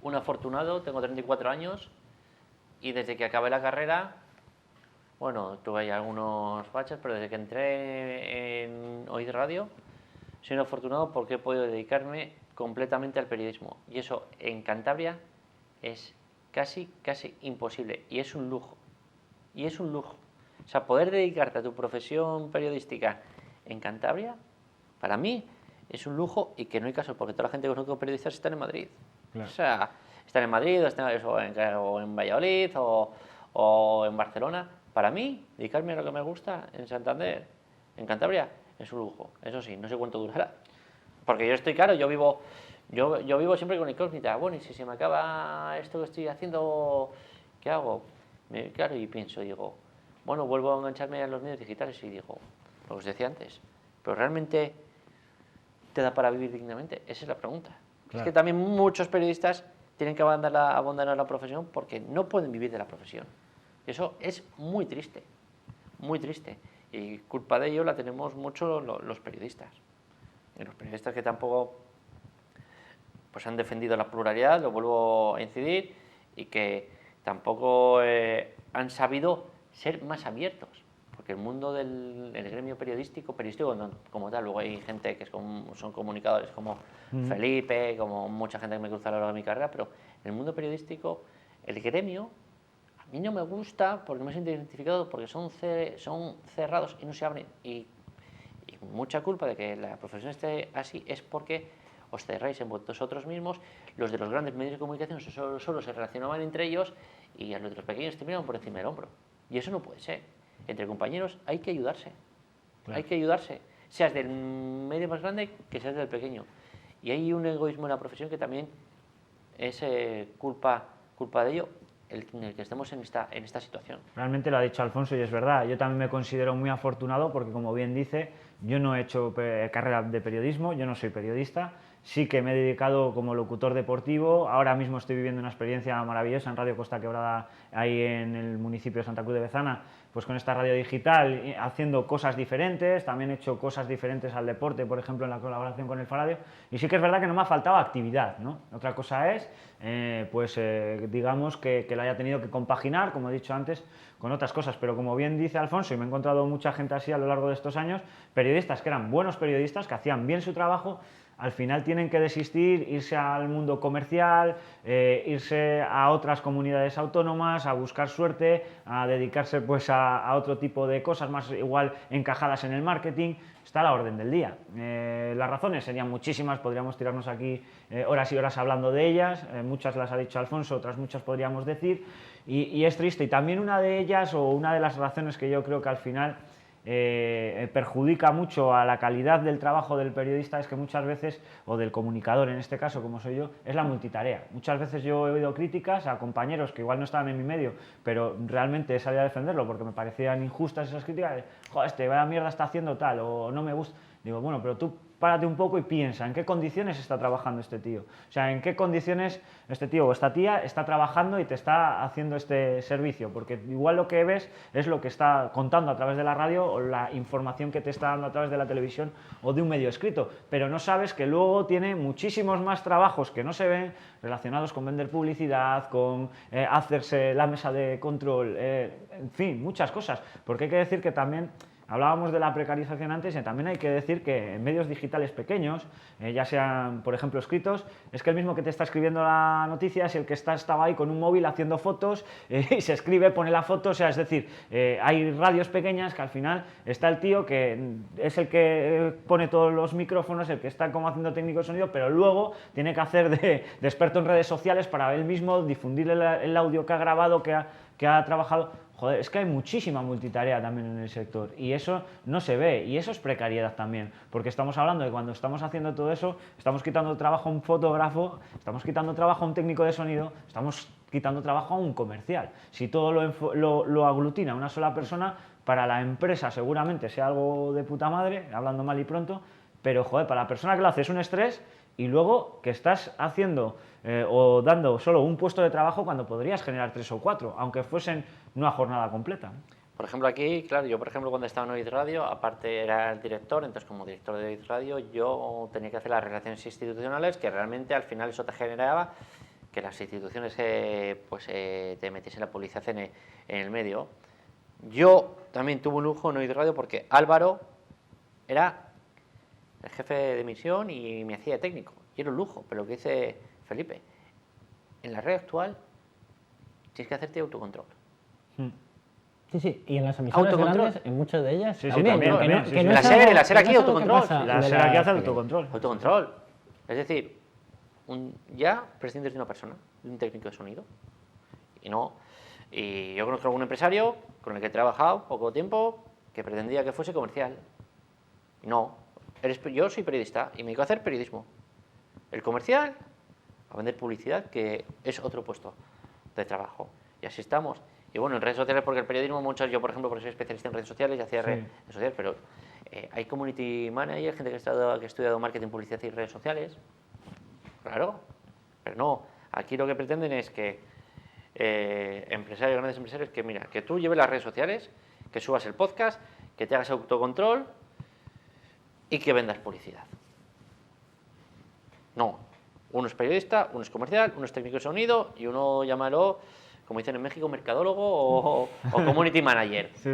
un afortunado, tengo 34 años y desde que acabé la carrera, bueno, tuve ahí algunos baches, pero desde que entré en Oíd Radio, soy un afortunado porque he podido dedicarme completamente al periodismo. Y eso en Cantabria es casi imposible. Y es un lujo. O sea, poder dedicarte a tu profesión periodística en Cantabria, para mí, es un lujo y que no hay caso, porque toda la gente que conozco periodistas están en Madrid. Claro. O sea, están en Madrid o en Valladolid o en Barcelona. Para mí, dedicarme a lo que me gusta en Santander, en Cantabria, es un lujo. Eso sí, no sé cuánto durará. Porque yo estoy claro, yo vivo siempre con incógnita. Bueno, y si se me acaba esto que estoy haciendo, ¿qué hago? Claro, y pienso, digo, bueno, vuelvo a engancharme a los medios digitales y digo, lo que os decía antes, pero realmente te da para vivir dignamente. Esa es la pregunta. Claro. Es que también muchos periodistas tienen que abandonar la profesión porque no pueden vivir de la profesión. Y eso es muy triste, muy triste. Y culpa de ello la tenemos mucho los periodistas. Y los periodistas que tampoco pues han defendido la pluralidad, lo vuelvo a incidir, y que tampoco han sabido ser más abiertos. Porque el mundo del gremio periodístico como tal, luego hay gente que son comunicadores como Felipe, como mucha gente que me cruza a lo largo de mi carrera, pero en el mundo periodístico, el gremio, a mí no me gusta porque me siento identificado, porque son cerrados y no se abren. Y mucha culpa de que la profesión esté así es porque os cerráis en vosotros mismos. Los de los grandes medios de comunicación solo se relacionaban entre ellos y a los de los pequeños te miraban por encima del hombro. Y eso no puede ser. Entre compañeros hay que ayudarse. Claro. Hay que ayudarse. seas del medio más grande que seas del pequeño. Y hay un egoísmo en la profesión que también es culpa de ello, en el que estemos en esta situación. Realmente lo ha dicho Alfonso y es verdad. Yo también me considero muy afortunado porque, como bien dice, yo no he hecho carrera de periodismo, yo no soy periodista. Sí que me he dedicado como locutor deportivo. Ahora mismo estoy viviendo una experiencia maravillosa en Radio Costa Quebrada, ahí en el municipio de Santa Cruz de Bezana, pues con esta radio digital, haciendo cosas diferentes. También he hecho cosas diferentes al deporte, por ejemplo, en la colaboración con el Faradio. Y sí que es verdad que no me ha faltado actividad, ¿no? Otra cosa es, digamos, que la haya tenido que compaginar, como he dicho antes, con otras cosas. Pero como bien dice Alfonso, y me he encontrado mucha gente así a lo largo de estos años, periodistas que eran buenos periodistas, que hacían bien su trabajo, al final tienen que desistir, irse al mundo comercial, irse a otras comunidades autónomas, a buscar suerte, a dedicarse pues a otro tipo de cosas más igual encajadas en el marketing. Está a la orden del día. Las razones serían muchísimas, podríamos tirarnos aquí horas y horas hablando de ellas, muchas las ha dicho Alfonso, otras muchas podríamos decir, y es triste. Y también una de ellas, o una de las razones que yo creo que al final perjudica mucho a la calidad del trabajo del periodista, es que muchas veces, o del comunicador en este caso, como soy yo, es la multitarea. Muchas veces yo he oído críticas a compañeros que igual no estaban en mi medio, pero realmente he salido a defenderlo porque me parecían injustas esas críticas, de, joder, vaya mierda está haciendo tal, o no me gusta. Digo, bueno, pero tú párate un poco y piensa, ¿en qué condiciones está trabajando este tío? O sea, ¿en qué condiciones este tío o esta tía está trabajando y te está haciendo este servicio? Porque igual lo que ves es lo que está contando a través de la radio o la información que te está dando a través de la televisión o de un medio escrito, pero no sabes que luego tiene muchísimos más trabajos que no se ven relacionados con vender publicidad, con hacerse la mesa de control, en fin, muchas cosas, porque hay que decir que también hablábamos de la precarización antes y también hay que decir que en medios digitales pequeños, ya sean, por ejemplo, escritos, es que el mismo que te está escribiendo la noticia es el que estaba ahí con un móvil haciendo fotos y se escribe, pone la foto, o sea, es decir, hay radios pequeñas que al final está el tío que es el que pone todos los micrófonos, el que está como haciendo técnico de sonido, pero luego tiene que hacer de experto en redes sociales para él mismo difundir el audio que ha grabado, que ha trabajado. Joder, es que hay muchísima multitarea también en el sector y eso no se ve y eso es precariedad también, porque estamos hablando de cuando estamos haciendo todo eso, estamos quitando trabajo a un fotógrafo, estamos quitando trabajo a un técnico de sonido, estamos quitando trabajo a un comercial. Si todo lo aglutina una sola persona, para la empresa seguramente sea algo de puta madre, hablando mal y pronto, pero joder, para la persona que lo hace es un estrés y luego que estás haciendo o dando solo un puesto de trabajo cuando podrías generar 3 o 4, aunque fuesen una jornada completa. Por ejemplo, aquí, claro, yo por ejemplo cuando estaba en Oiz Radio, aparte era el director, entonces como director de Oiz Radio yo tenía que hacer las relaciones institucionales, que realmente al final eso te generaba que las instituciones te metiesen la publicidad en el medio. Yo también tuve un lujo en Oiz Radio porque Álvaro era el jefe de emisión y me hacía de técnico, y era un lujo, pero lo que dice Felipe, en la red actual tienes que hacerte autocontrol. Sí, sí, y en las emisoras grandes, en muchas de ellas, sí, también. también. La SER aquí autocontrol. La SER aquí hace autocontrol. Autocontrol. Es decir, ya prescindes de una persona, de un técnico de sonido. Y yo conozco a algún empresario con el que he trabajado poco tiempo que pretendía que fuese comercial. Y no, yo soy periodista y me dedico a hacer periodismo. El comercial, a vender publicidad, que es otro puesto de trabajo. Y así estamos. Y bueno, en redes sociales, porque el periodismo, yo por ejemplo, porque soy especialista en redes sociales y hacía redes sociales, pero hay community manager, gente que ha estudiado marketing, publicidad y redes sociales. Claro, pero no. Aquí lo que pretenden es que grandes empresarios, que mira, que tú lleves las redes sociales, que subas el podcast, que te hagas autocontrol y que vendas publicidad. No, uno es periodista, uno es comercial, uno es técnico de sonido y uno, llámalo, como dicen en México, mercadólogo o community manager. Sí.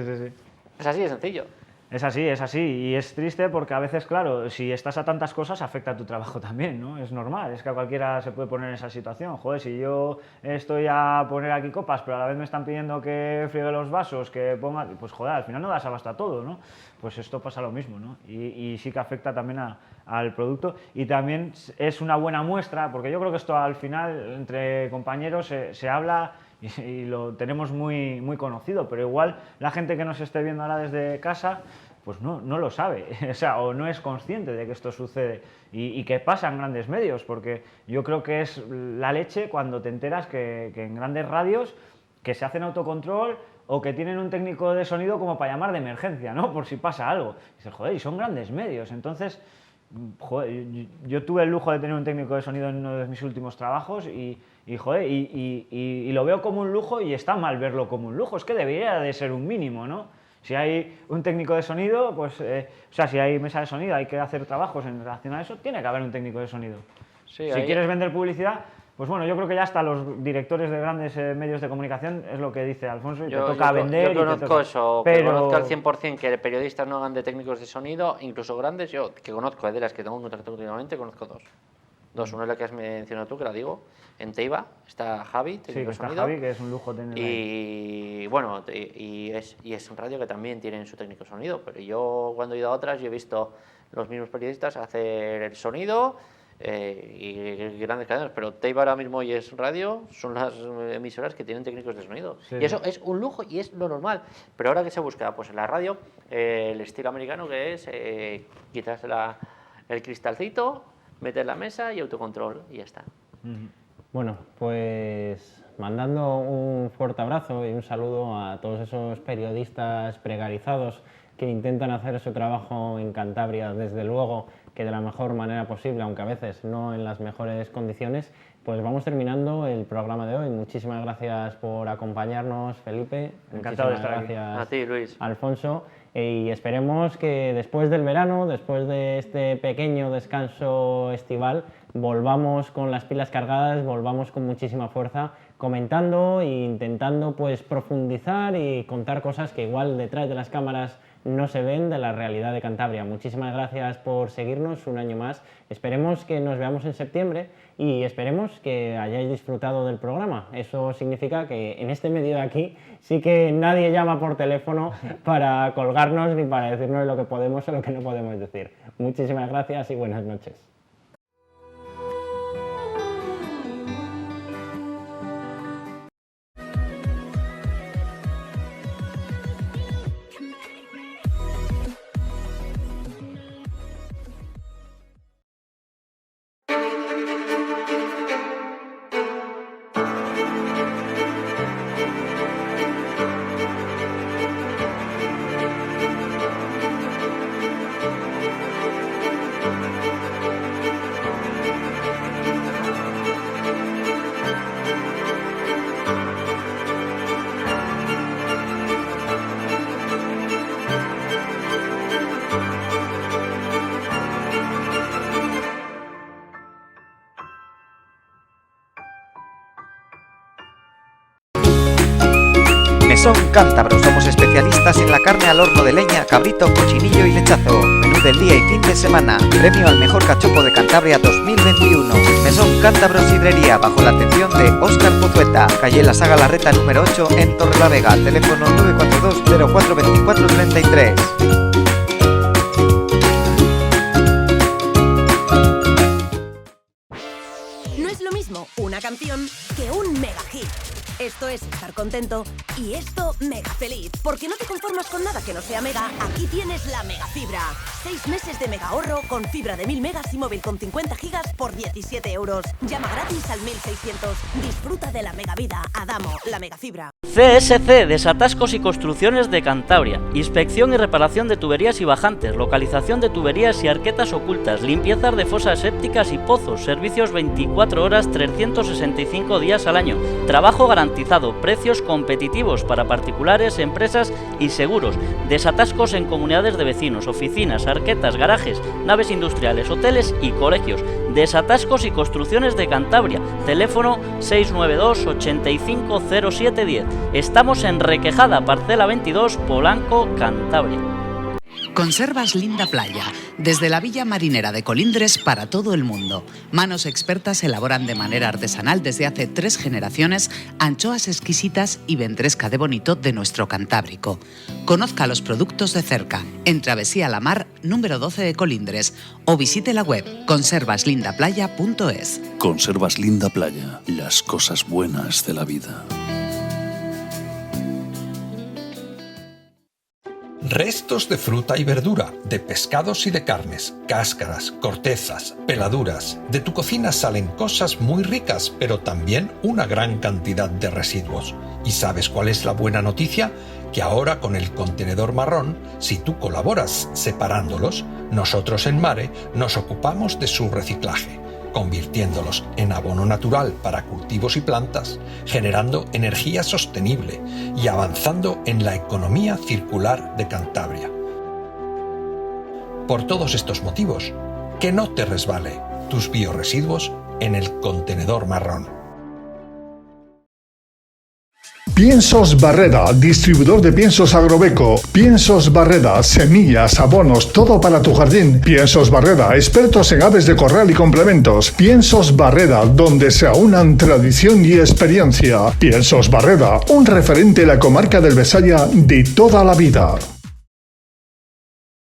Es así de sencillo. Es así, y es triste porque a veces, claro, si estás a tantas cosas afecta a tu trabajo también, ¿no? Es normal, es que a cualquiera se puede poner en esa situación. Joder, si yo estoy a poner aquí copas, pero a la vez me están pidiendo que friegue los vasos, que ponga... Pues joder, al final no das abasto a todo, ¿no? Pues esto pasa lo mismo, ¿no? Y sí que afecta también al producto y también es una buena muestra, porque yo creo que esto al final, entre compañeros, se habla... Y lo tenemos muy conocido, pero igual la gente que nos esté viendo ahora desde casa pues no lo sabe, o sea, o no es consciente de que esto sucede y que pasa en grandes medios, porque yo creo que es la leche cuando te enteras que en grandes radios que se hacen autocontrol o que tienen un técnico de sonido como para llamar de emergencia, ¿no? Por si pasa algo. Y dices, joder, y son grandes medios. Entonces, joder, yo tuve el lujo de tener un técnico de sonido en uno de mis últimos trabajos y lo veo como un lujo y está mal verlo como un lujo. Es que debería de ser un mínimo, ¿no? Si hay un técnico de sonido, pues, o sea, si hay mesa de sonido, hay que hacer trabajos en relación a eso, tiene que haber un técnico de sonido. Sí, si quieres vender publicidad, pues bueno, yo creo que ya hasta los directores de grandes medios de comunicación es lo que dice Alfonso, y te toca vender. Yo conozco eso, pero... que conozco al 100% que periodistas no hagan de técnicos de sonido, incluso grandes. Yo que conozco, de las que tengo en contacto últimamente, conozco dos. Uno es la que has mencionado tú, que la digo, en Teiba está Javi, técnico de sonido. Javi, que es un lujo tenerlo. Y bueno, y es un radio que también tienen su técnico de sonido, pero yo cuando he ido a otras yo he visto los mismos periodistas hacer el sonido y grandes cadenas, pero Teiba ahora mismo y es radio, son las emisoras que tienen técnicos de sonido. Sí. Y eso es un lujo y es lo normal. Pero ahora que se busca, pues en la radio, el estilo americano, que es quitarse el cristalcito, meter la mesa y autocontrol y ya está. Bueno, pues mandando un fuerte abrazo y un saludo a todos esos periodistas precarizados que intentan hacer su trabajo en Cantabria, desde luego que de la mejor manera posible, aunque a veces no en las mejores condiciones. Pues vamos terminando el programa de hoy. Muchísimas gracias por acompañarnos, Felipe. Encantado de estar aquí. A ti, Luis. Alfonso. Y esperemos que después del verano, después de este pequeño descanso estival, volvamos con las pilas cargadas, volvamos con muchísima fuerza, comentando e intentando pues profundizar y contar cosas que igual detrás de las cámaras no se ven de la realidad de Cantabria. Muchísimas gracias por seguirnos un año más. Esperemos que nos veamos en septiembre y esperemos que hayáis disfrutado del programa. Eso significa que en este medio de aquí sí que nadie llama por teléfono para colgarnos ni para decirnos lo que podemos o lo que no podemos decir. Muchísimas gracias y buenas noches. Mesón Cántabro, somos especialistas en la carne al horno de leña, cabrito, cochinillo y lechazo. Menú del día y fin de semana. Premio al mejor cachopo de Cantabria 2021. Mesón Cántabro Sidrería, bajo la atención de Óscar Pozueta. Calle La Saga Larreta número 8 en Torrelavega. Teléfono 942 04 24 33. No es lo mismo una canción que un mega hit. Esto es estar contento y esto mega feliz. Porque no te conformas con nada que no sea mega, aquí tienes la megafibra. 6 meses de mega ahorro con fibra de 1000 megas y móvil con 50 gigas por 17 euros. Llama gratis al 1600. Disfruta de la mega vida. Adamo, la megafibra. CSC, Desatascos y Construcciones de Cantabria. Inspección y reparación de tuberías y bajantes, localización de tuberías y arquetas ocultas, limpiezas de fosas sépticas y pozos, servicios 24 horas, 365 días al año, trabajo garantizado, precios competitivos para particulares, empresas y seguros, desatascos en comunidades de vecinos, oficinas, arquetas, garajes, naves industriales, hoteles y colegios. Desatascos y Construcciones de Cantabria, teléfono 692 85 07 10. Estamos en Requejada, parcela 22, Polanco, Cantabria. Conservas Linda Playa, desde la Villa Marinera de Colindres para todo el mundo. Manos expertas elaboran de manera artesanal desde hace 3 generaciones anchoas exquisitas y ventresca de bonito de nuestro Cantábrico. Conozca los productos de cerca en Travesía La Mar, número 12 de Colindres, o visite la web conservaslindaplaya.es. Conservas Linda Playa, las cosas buenas de la vida. Restos de fruta y verdura, de pescados y de carnes, cáscaras, cortezas, peladuras. De tu cocina salen cosas muy ricas, pero también una gran cantidad de residuos. ¿Y sabes cuál es la buena noticia? Que ahora con el contenedor marrón, si tú colaboras separándolos, nosotros en Mare nos ocupamos de su reciclaje, convirtiéndolos en abono natural para cultivos y plantas, generando energía sostenible y avanzando en la economía circular de Cantabria. Por todos estos motivos, que no te resbale tus biorresiduos en el contenedor marrón. Piensos Barreda, distribuidor de piensos Agrobeco. Piensos Barreda, semillas, abonos, todo para tu jardín. Piensos Barreda, expertos en aves de corral y complementos. Piensos Barreda, donde se aunan tradición y experiencia. Piensos Barreda, un referente en la comarca del Besaya de toda la vida.